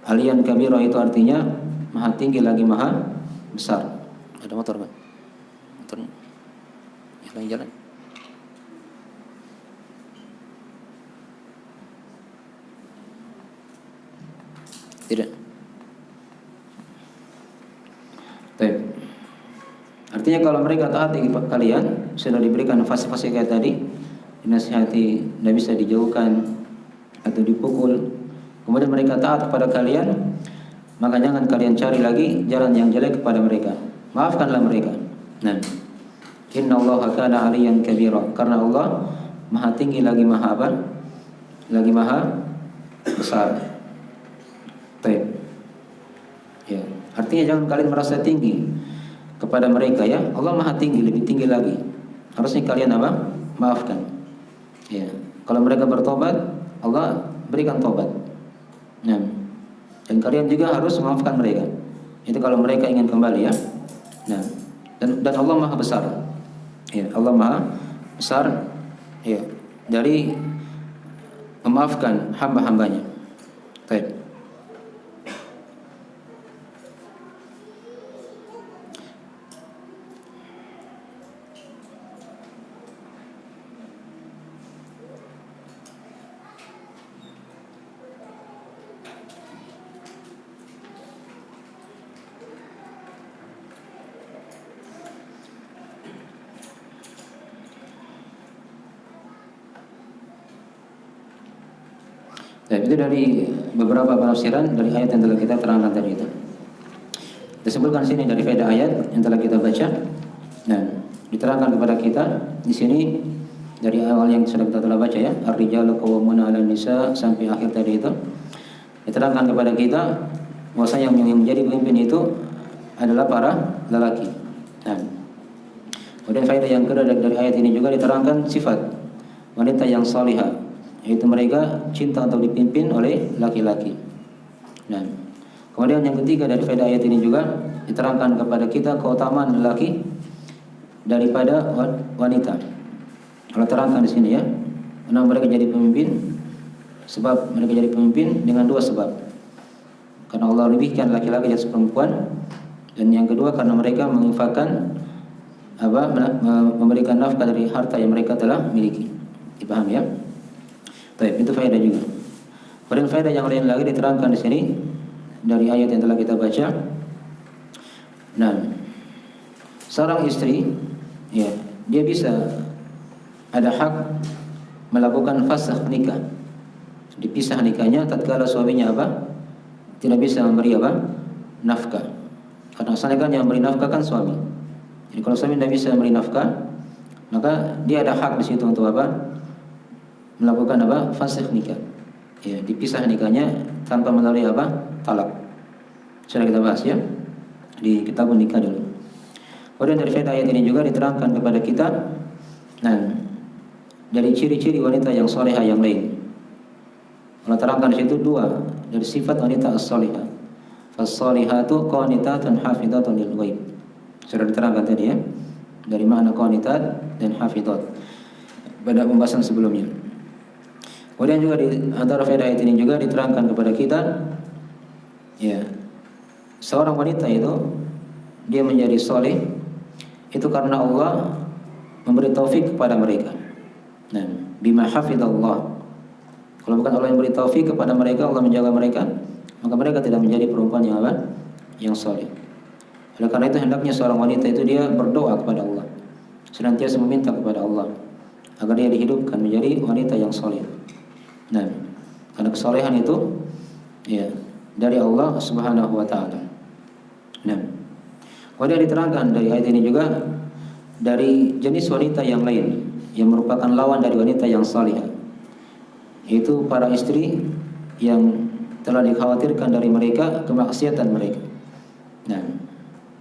Aliyan kabira itu artinya Maha tinggi lagi Maha besar. Ada motor kan? Motor. Jalan-jalan. Tidak. Baik. Artinya kalau mereka taati kalian, sudah diberikan fase-fase kayak tadi, dinasihati, tidak bisa dijauhkan atau dipukul, kemudian mereka taat kepada kalian, maka jangan kalian cari lagi jalan yang jelek kepada mereka. Maafkanlah mereka. Nah, innallaha kana 'aliyyan kabira. Karena Allah Maha tinggi lagi Maha apa? Lagi Maha besar. Baik. Ya, artinya jangan kalian merasa tinggi kepada mereka ya. Allah Maha tinggi, lebih tinggi lagi. Harusnya kalian apa? Maafkan. Ya. Kalau mereka bertobat, Allah berikan tobat. Nah, dan kalian juga harus memaafkan mereka. Itu kalau mereka ingin kembali ya. Nah, dan Allah Maha besar. Ya, Allah Maha besar ya dari memaafkan hamba-hambanya. Baik. Baik, itu dari beberapa penafsiran dari ayat yang telah kita terangkan tadi itu. Disebutkan sini dari faedah ayat yang telah kita baca. Nah, diterangkan kepada kita di sini dari awal yang sudah kita telah baca ya, ar-rijalu qawwamuna 'alan nisa sampai akhir tadi itu. Diterangkan kepada kita bahwasanya yang menjadi pemimpin itu adalah para lelaki. Nah, kemudian faedah yang kedua dari ayat ini juga diterangkan sifat wanita yang salihah, yaitu mereka cinta untuk dipimpin oleh laki-laki. Nah, kemudian yang ketiga dari faedah ayat ini juga diterangkan kepada kita keutamaan lelaki daripada wanita. Kalau terangkan di sini ya, kenapa mereka jadi pemimpin? Sebab mereka jadi pemimpin dengan dua sebab. Karena Allah lebihkan laki-laki atas perempuan, dan yang kedua karena mereka menginfakkan memberikan nafkah dari harta yang mereka telah miliki. Dipaham ya? Baik, itu faedah juga. Kemudian faedah yang lain lagi diterangkan di sini dari ayat yang telah kita baca. Nah, seorang istri ya, dia bisa ada hak melakukan fasakh nikah. Dipisah nikahnya tatkala suaminya tidak bisa memberi nafkah. Karena asalnya kan yang memberi nafkah kan suami. Jadi kalau suami tidak bisa memberi nafkah, maka dia ada hak di situ untuk melakukan fasakh nikah. Ya, dipisah nikahnya tanpa melalui talak. Sudah kita bahas ya di kitab nikah dulu. Kemudian dari faedah ayat ini juga diterangkan kepada kita, nah, dari ciri-ciri wanita yang salihah yang lain. Allah terangkan di situ dua dari sifat wanita as-salihah. Fas-salihatu qanitatun hafizatun lil ghaib. Sudah diterangkan tadi ya, dari makna qanitat dan hafizat pada pembahasan sebelumnya. Kemudian juga di antara faedah ayat ini juga diterangkan kepada kita, ya, seorang wanita itu dia menjadi saleh itu karena Allah memberi taufik kepada mereka. Nah, bima hafizallah. Kalau bukan Allah yang beri taufik kepada mereka, Allah menjaga mereka, maka mereka tidak menjadi perempuan yang saleh. Oleh karena itu hendaknya seorang wanita itu dia berdoa kepada Allah, senantiasa meminta kepada Allah agar dia dihidupkan menjadi wanita yang saleh. Nah, karena kesalehan itu ya dari Allah Subhanahu wa taala. Nah, kemudian diterangkan dari ayat ini juga dari jenis wanita yang lain yang merupakan lawan dari wanita yang salihah, yaitu para istri yang telah dikhawatirkan dari mereka kemaksiatan mereka. Nah,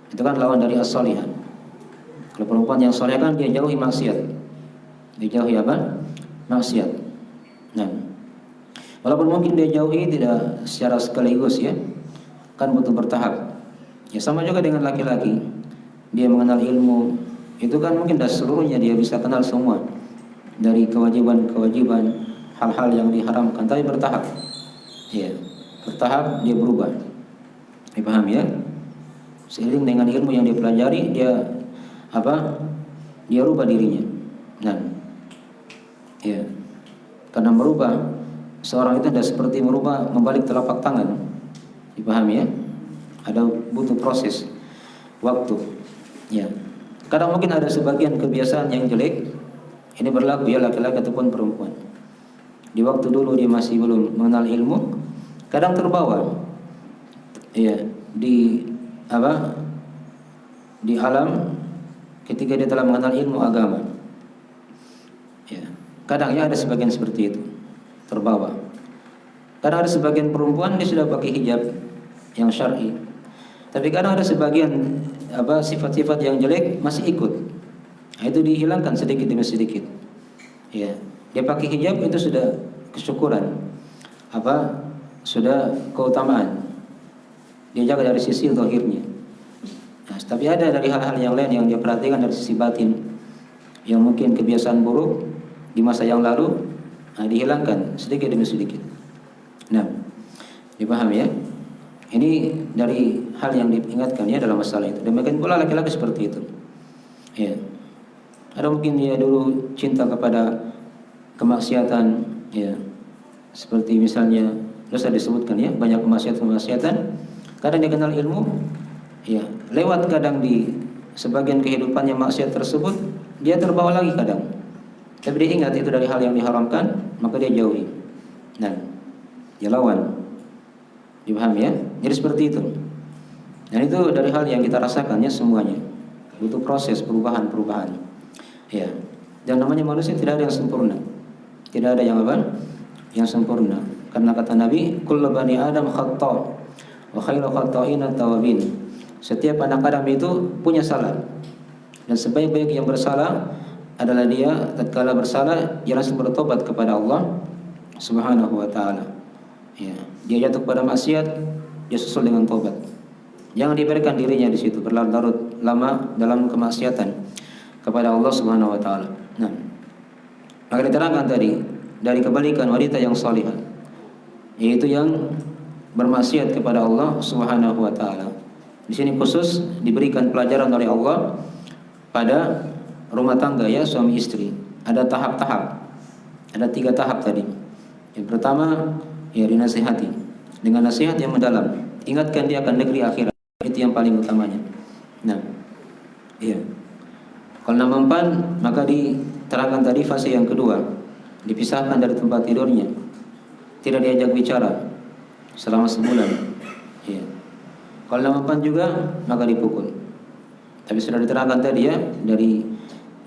itu kan lawan dari as-salihah. Kalau perempuan yang salihah kan dia jauhi maksiat, dia jauhi maksiat. Nah, walaupun mungkin dia jauhi tidak secara sekaligus ya, kan butuh bertahap. Ya sama juga dengan laki-laki, dia mengenal ilmu, itu kan mungkin dah seluruhnya dia bisa kenal semua dari kewajiban-kewajiban, hal-hal yang diharamkan, tapi bertahap. Ya, bertahap dia berubah. Dipaham ya? Seiring dengan ilmu yang dipelajari, dia dia rubah dirinya. Nah, ya, karena merubah seorang itu tidak seperti membalik telapak tangan. Dipaham ya? Ada butuh proses waktu. Ya. Kadang mungkin ada sebagian kebiasaan yang jelek. Ini berlaku ya laki-laki ataupun perempuan. Di waktu dulu dia masih belum mengenal ilmu, kadang terbawa. Ya, di alam ketika dia telah mengenal ilmu agama. Ya. Kadang ya ada sebagian seperti itu, terbawa. Kadang ada sebagian perempuan dia sudah pakai hijab yang syar'i. Tapi kadang ada sebagian sifat-sifat yang jelek masih ikut. Nah, itu dihilangkan sedikit demi sedikit. Ya, dia pakai hijab itu sudah kesyukuran. Sudah keutamaan. Dia jaga dari sisi zahirnya. Nah, tapi ada dari hal-hal yang lain yang dia perhatikan dari sisi batin, yang mungkin kebiasaan buruk di masa yang lalu, dihilangkan sedikit demi sedikit. Nah, dipahami ya? Ini dari hal yang diingatkan ya dalam masalah itu. Demikian pula laki-laki seperti itu. Ya. Ada mungkin dia dulu cinta kepada kemaksiatan, ya. Seperti misalnya, terus saya disebutkan ya, banyak kemaksiatan. Kadang dia kenal ilmu, ya. Lewat kadang di sebagian kehidupannya maksiat tersebut, dia terbawa lagi kadang. Tapi dia ingat itu dari hal yang diharamkan, maka dia jauhi. Nah, dia lawan. Dipahami ya? Jadi seperti itu. Dan itu dari hal yang kita rasakannya semuanya. Butuh proses perubahan. Ya. Dan namanya manusia tidak ada yang sempurna. Tidak ada yang apa? Yang sempurna. Karena kata Nabi, kullu bani Adam khata' wa khairu khata'in at-tawabin. Setiap anak Adam itu punya salah. Dan sebaik-baik yang bersalah adalah dia tatkala bersalah dia langsung bertobat kepada Allah Subhanahu wa taala. Ya, dia jatuh pada maksiat, dia susul dengan tobat. Jangan dibiarkan dirinya di situ berlarut-larut lama dalam kemaksiatan kepada Allah Subhanahu wa taala. Nah, maka diterangkan tadi dari kebalikan wanita yang salihah, yaitu yang bermaksiat kepada Allah Subhanahu wa taala. Di sini khusus diberikan pelajaran oleh Allah pada rumah tangga ya, suami istri. Ada tahap-tahap. Ada 3 tahap tadi. Yang pertama ya dinasihati dengan nasihat yang mendalam. Ingatkan dia akan negeri akhirat. Itu yang paling utamanya. Nah, iya. Kalau mempan maka diterangkan tadi fase yang kedua. Dipisahkan dari tempat tidurnya. Tidak diajak bicara selama sebulan. Iya. Kalau mempan juga maka dipukul. Tapi sudah diterangkan tadi ya, dari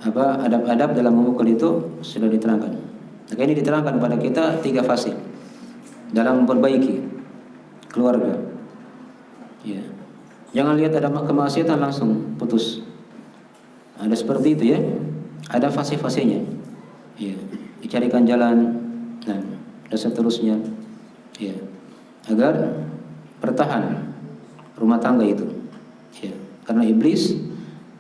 adab-adab dalam memukul itu sudah diterangkan. Maka ini diterangkan pada kita 3 fase dalam memperbaiki keluarga. Ya. Jangan lihat ada kemaksiatan langsung putus. Ada seperti itu ya. Ada fase-fasenya. Ya. Dicarikan jalan, nah, dan seterusnya. Ya. Agar bertahan rumah tangga itu. Ya. Karena iblis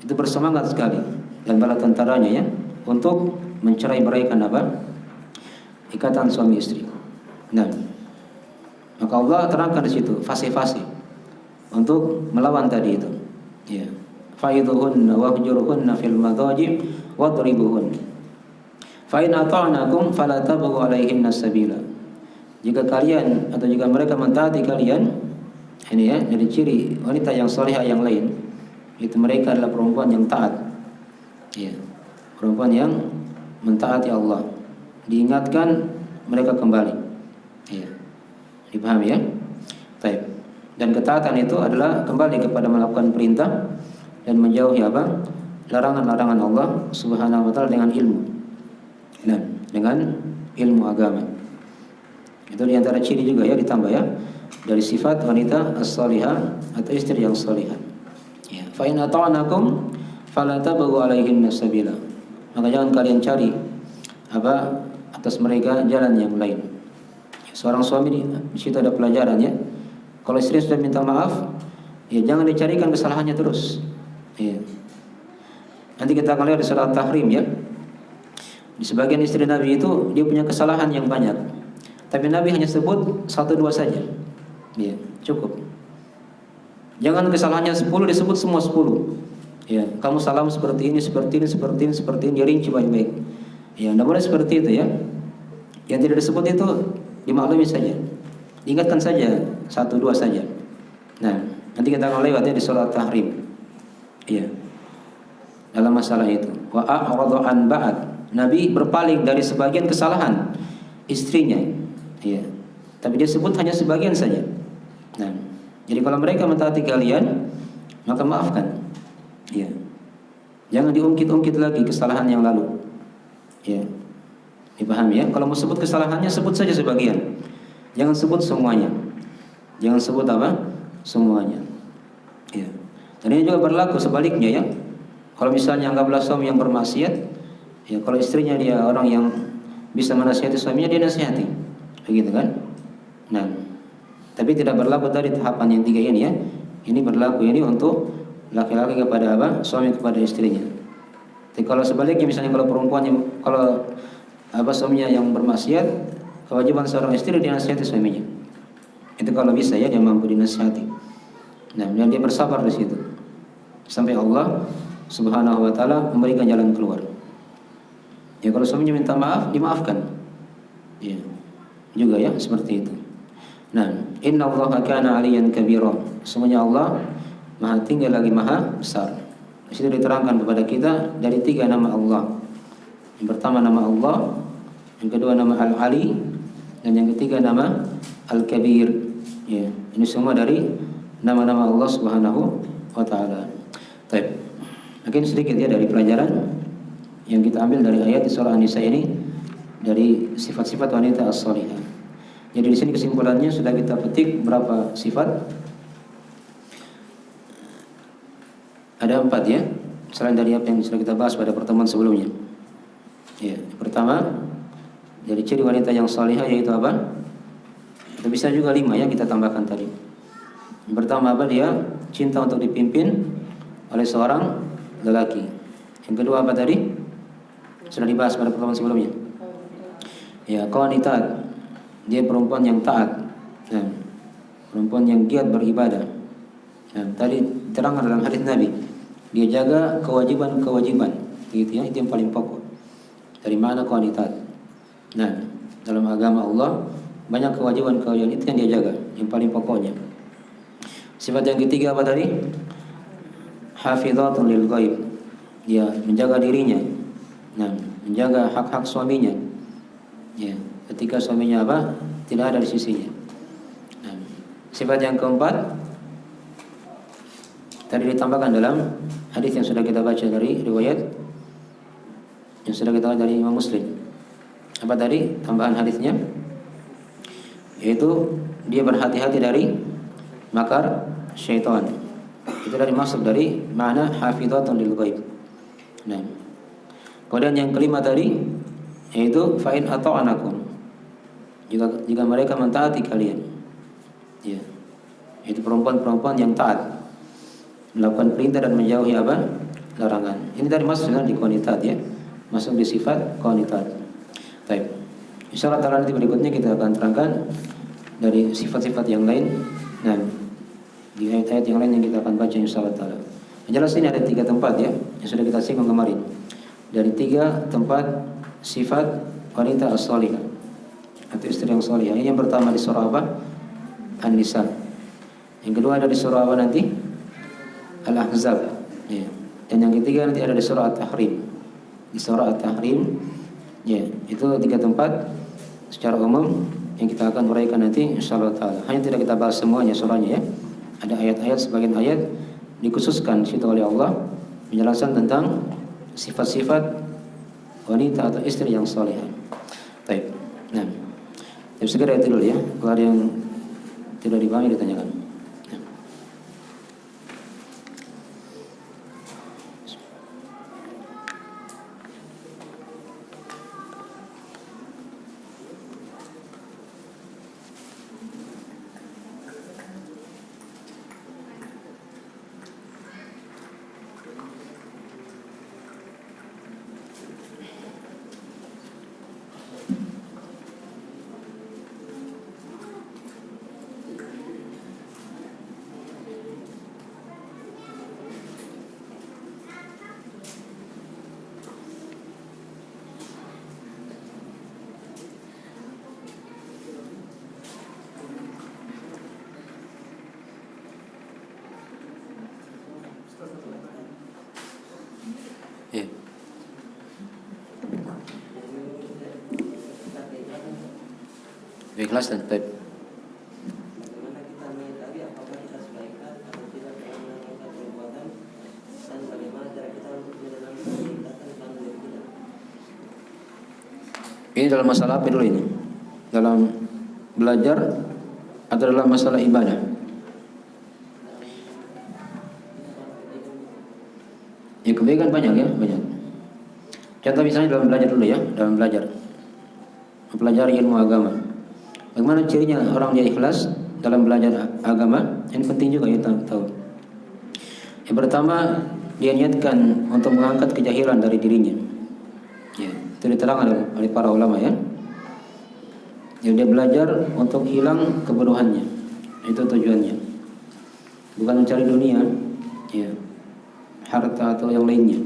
itu bersemangat sekali dan bala tentaranya ya untuk mencerai-beraikan ikatan suami istri. Nah, maka Allah terangkan di situ fase-fase untuk melawan tadi itu. Ya. Faiduhunna wahjuruhunna fil madaji wadribuhun. Fa in ata'nakum fala tabghu 'alaihinna sabila. Jika kalian atau jika mereka mentaati kalian, ini ya, dari ciri wanita yang salihah yang lain, itu mereka adalah perempuan yang taat. Ya. Perempuan yang mentaati Allah. Diingatkan mereka kembali. Ya. Dipahami ya? Baik. Dan ketaatan itu adalah kembali kepada melakukan perintah dan menjauhi larangan-larangan Allah Subhanahu wa taala dengan ilmu. Nah, dengan ilmu agama. Itu diantara ciri juga ya, ditambah ya, dari sifat wanita as-salihah atau istri yang salihah. Ya. Fa in ata'nakum fala tabghu 'alaihinna sabila. Maka jangan kalian cari atas mereka jalan yang lain. Seorang suami di situ ada pelajaran ya. Kalau istri sudah minta maaf, ya jangan dicarikan kesalahannya terus. Ya. Nanti kita akan lihat di surat Tahrim ya. Di sebagian istri Nabi itu dia punya kesalahan yang banyak. Tapi Nabi hanya sebut 1-2 saja. Ya, cukup. Jangan kesalahannya 10 disebut semua 10. Ya, kamu salam seperti ini, seperti ini, seperti ini, seperti ini, rinci baik-baik. Ya, tidak boleh seperti itu ya. Yang tidak disebut itu dimaklumi saja. Diingatkan saja 1-2 saja. Nah, nanti kita akan lewatnya di surat Tahrim. Ya. Dalam masalah itu, wa a'radu an ba'd. Nabi berpaling dari sebagian kesalahan istrinya. Ya. Tapi dia sebut hanya sebagian saja. Nah, jadi kalau mereka mentaati kalian, maka maafkan. Ya. Jangan diungkit-ungkit lagi kesalahan yang lalu. Ya. Dipahami ya? Kalau mau sebut kesalahannya, sebut saja sebagian. Jangan sebut semuanya. Jangan sebut semuanya. Ya. Dan ini juga berlaku sebaliknya ya. Kalau misalnya anggaplah suami yang bermaksiat, ya kalau istrinya dia orang yang bisa menasihati suaminya, dia nasihati. Begitu kan? Nah, tapi tidak berlaku tadi tahapan yang 3 ini ya. Ini berlaku ini untuk laki-laki kepada suami kepada istrinya. Tapi kalau sebaliknya misalnya kalau perempuan yang suaminya yang bermaksiat, kewajiban seorang istri dia nasihati suaminya. Itu kalau bisa ya, dia mampu dinasihati. Nah, dan dia bersabar di situ sampai Allah Subhanahu wa taala memberikan jalan keluar. Ya kalau suaminya minta maaf, dimaafkan. Ya. Juga ya seperti itu. Nah, innallaha kana 'aliyan kabira. Semuanya Allah Maha tinggi lagi Maha besar. Di situ diterangkan kepada kita dari 3 nama Allah. Yang pertama nama Allah, yang kedua nama Al-Ali, Dan yang ketiga nama Al-Kabir. Ya, ini semua dari nama-nama Allah Subhanahu wa taala. Baik. Mungkin sedikit ya dari pelajaran yang kita ambil dari ayat di surah An-Nisa ini dari sifat-sifat wanita as-salihah. Jadi di sini kesimpulannya sudah kita petik berapa sifat? Ada 4 ya. Selain dari apa yang sudah kita bahas pada pertemuan sebelumnya. Ya, pertama dari ciri wanita yang salihah yaitu apa? Atau bisa juga 5 ya kita tambahkan tadi. Yang pertama apa? Dia cinta untuk dipimpin oleh seorang lelaki. Yang kedua apa tadi? Sudah dibahas pada pertemuan sebelumnya. Ya, qanitat. Dia perempuan yang taat. Nah, perempuan yang giat beribadah. Nah, tadi terangkan dalam hadis Nabi. Dia jaga kewajiban-kewajiban. Gitu ya, itu yang paling pokok. Dari mana qanitat? Nah, dalam agama Allah banyak kewajiban-kewajiban itu yang dia jaga, yang paling pokoknya. Sifat yang ketiga apa tadi? Hafizatun lil ghaib. Dia menjaga dirinya. Nah, menjaga hak-hak suaminya. Ya, ketika suaminya apa? Tidak ada di sisinya. Nah, sifat yang keempat tadi ditambahkan dalam hadis yang sudah kita baca dari riwayat yang sudah kita baca dari Imam Muslim. Apa tadi tambahan hadisnya? Yaitu dia berhati-hati dari makar syaitan. Itu dari masuk dari makna hafizatun lil ghaib. Nah, kemudian yang kelima tadi yaitu fa'in ata'anakum. Jika mereka mentaati kalian. Ya. Itu perempuan-perempuan yang taat. Melakukan perintah dan menjauhi apa? Larangan. Ini dari masuk di qanitat ya. Masuk di sifat qanitat. Baik. Insyaallah taala nanti berikutnya kita akan terangkan dari sifat-sifat yang lain. Nah, di ayat-ayat yang lain yang kita akan baca insyaallah taala. Jelas ini ada 3 tempat ya yang sudah kita singgung kemarin. Dari 3 tempat sifat wanita as-salihah atau istri yang salihah. Ini yang pertama di surah apa? An-Nisa. Yang kedua ada di surah apa nanti? Al-Ahzab. Ya. Dan yang ketiga nanti ada di surah At-Tahrim. Di surah At-Tahrim, ya, itu 3 tempat secara umum yang kita akan uraikan nanti insyaallah taala. Hanya tidak kita bahas semuanya surahnya ya. Ada ayat-ayat, sebagian ayat dikhususkan di situ oleh Allah penjelasan tentang sifat-sifat wanita atau istri yang salihah. Baik. Nah, jadi segera itu dulu ya. Kalau ada yang tidak dipahami ditanyakan. Ya. Ikhlas dan baik. Bagaimana kita mengetahui apakah kita sebaikan atau tidak dalam melakukan perbuatan dan bagaimana cara kita untuk menanamkan keikhlatan dalam diri kita? Ini dalam masalah apa dulu ini? Dalam belajar atau dalam masalah ibadah? Ya kebaikan banyak ya, banyak. Contoh misalnya dalam belajar dulu ya, dalam belajar. Mempelajari ilmu agama. Bagaimana cirinya orang dia ikhlas dalam belajar agama? Ini penting juga kita tahu. Yang pertama, dia niatkan untuk mengangkat kejahilan dari dirinya. Ya, itu diterangkan oleh para ulama ya. Jadi dia belajar untuk hilang kebodohannya. Itu tujuannya. Bukan mencari dunia, ya, harta atau yang lainnya.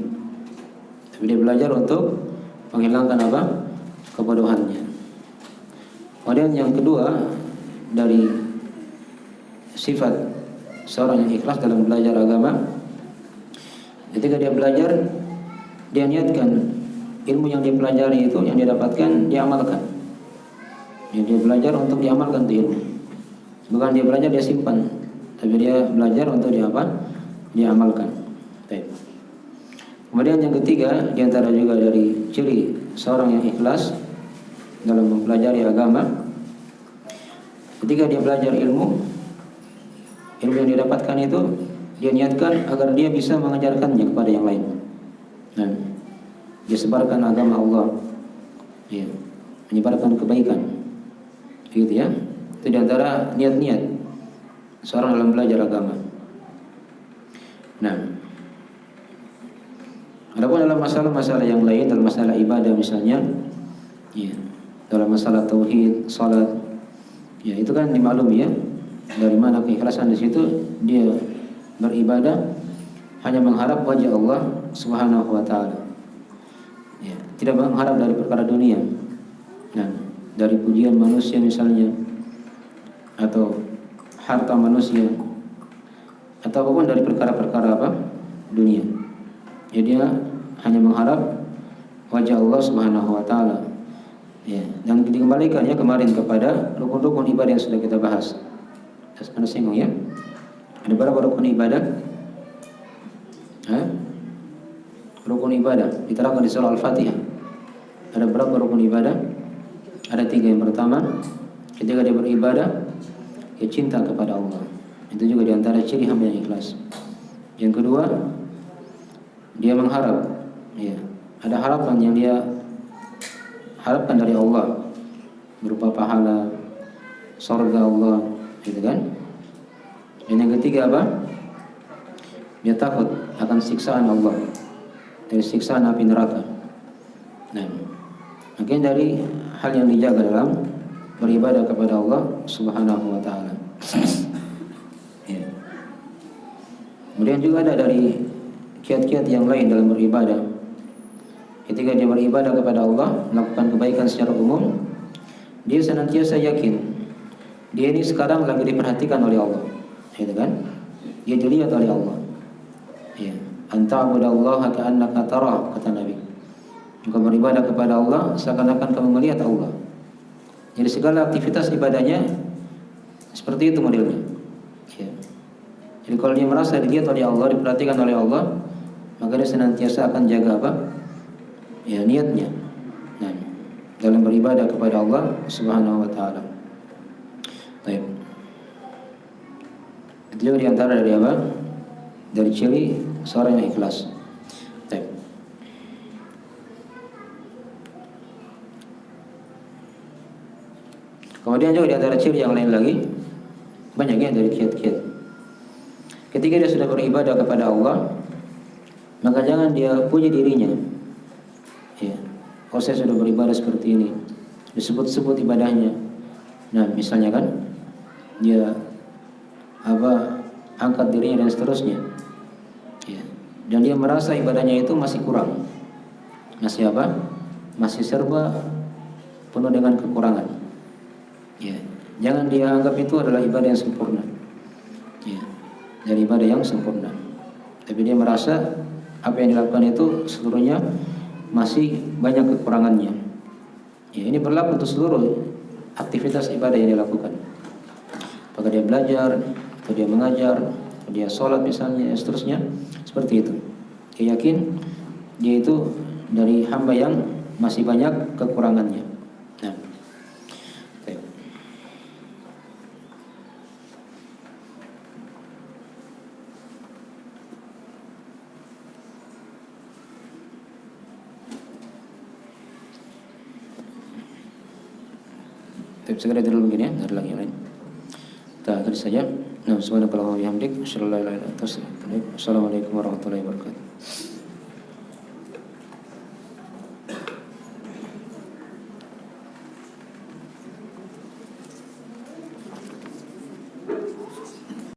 Tapi dia belajar untuk menghilangkan apa? Kebodohannya. Kemudian yang kedua dari sifat seorang yang ikhlas dalam belajar agama, ketika dia belajar, dia niatkan ilmu yang dia pelajari itu, yang dia dapatkan, dia amalkan. Ya, dia belajar untuk diamalkan tuh ilmu. Bukan dia belajar dia simpan, tapi dia belajar untuk diamalkan. Baik. Kemudian yang ketiga, diantara juga dari ciri seorang yang ikhlas dalam mempelajari agama, ketika dia belajar ilmu yang didapatkan itu dia niatkan agar dia bisa mengajarkannya kepada yang lain. Nah, dia sebarkan agama Allah, ya, menyebarkan kebaikan, gitu ya. Itu diantara niat-niat seorang dalam belajar agama. Nah, adapun dalam masalah-masalah yang lain, dalam masalah ibadah misalnya, ya, dalam masalah tauhid, salat, ya itu kan dimaklumi ya. Dari mana keikhlasan di situ dia beribadah hanya mengharap wajah Allah Subhanahu wa taala. Ya, tidak mengharap dari perkara dunia. Nah, dari pujian manusia misalnya, atau harta manusia, atau apapun dari perkara-perkara dunia. Jadi dia hanya mengharap wajah Allah Subhanahu wa taala. Ya, dan dikembalikannya kemarin kepada rukun-rukun ibadah yang sudah kita bahas. Anda singgung ya. Ada berapa rukun ibadah? Rukun ibadah diterangkan di surah Al-Fatihah. Ada berapa rukun ibadah? Ada 3. Yang pertama, ketika dia beribadah, dia cinta kepada Allah. Itu juga diantara ciri hamba yang ikhlas. Yang kedua, dia mengharap, ya, ada harapan yang dia harapkan dari Allah berupa pahala, surga Allah, gitu kan? Dan yang ketiga apa? Dia takut akan siksaan Allah, dari siksaan api neraka. Nah, mungkin dari hal yang dijaga dalam beribadah kepada Allah Subhanahu wa taala. Ya. Kemudian juga ada dari kiat-kiat yang lain dalam beribadah. Ketika dia beribadah kepada Allah, melakukan kebaikan secara umum, dia senantiasa yakin dia ini sekarang lagi diperhatikan oleh Allah, gitu kan? Dia dilihat oleh Allah. Ya, anta'budallaha ka'annaka tarah, kata Nabi. Engkau beribadah kepada Allah seakan-akan kamu melihat Allah. Jadi segala aktivitas ibadahnya seperti itu modelnya. Ya. Jadi kalau dia merasa dilihat oleh Allah, diperhatikan oleh Allah, maka dia senantiasa akan jaga apa? Ya, niatnya. Nah, dalam beribadah kepada Allah Subhanahu wa taala. Baik. Itu juga diantara dari apa? Dari ciri seorang yang ikhlas. Baik. Kemudian juga diantara ciri yang lain lagi, banyaknya dari kiat-kiat. Ketika dia sudah beribadah kepada Allah, maka jangan dia puji dirinya. Ya, kalau saya sudah beribadah seperti ini, disebut-sebut ibadahnya. Nah, misalnya kan, dia angkat dirinya dan seterusnya. Ya, dan dia merasa ibadahnya itu masih kurang, masih masih serba penuh dengan kekurangan. Ya, jangan dia anggap itu adalah ibadah yang sempurna. Ya, dari ibadah yang sempurna. Tapi dia merasa apa yang dilakukan itu seluruhnya masih banyak kekurangannya. Ya, ini berlaku untuk seluruh aktivitas ibadah yang dilakukan. Apakah dia belajar, atau dia mengajar, atau dia sholat misalnya, dan seterusnya, seperti itu. Dia yakin dia itu dari hamba yang masih banyak kekurangannya. Nah, okay. Segera dulu begini ya, ada lagi yang lain. Kita akhiri saja. Nah, subhanakallahumma wa bihamdik, asyhadu an la ilaha illa anta astaghfiruka wa atubu ilaik. Assalamualaikum warahmatullahi wabarakatuh.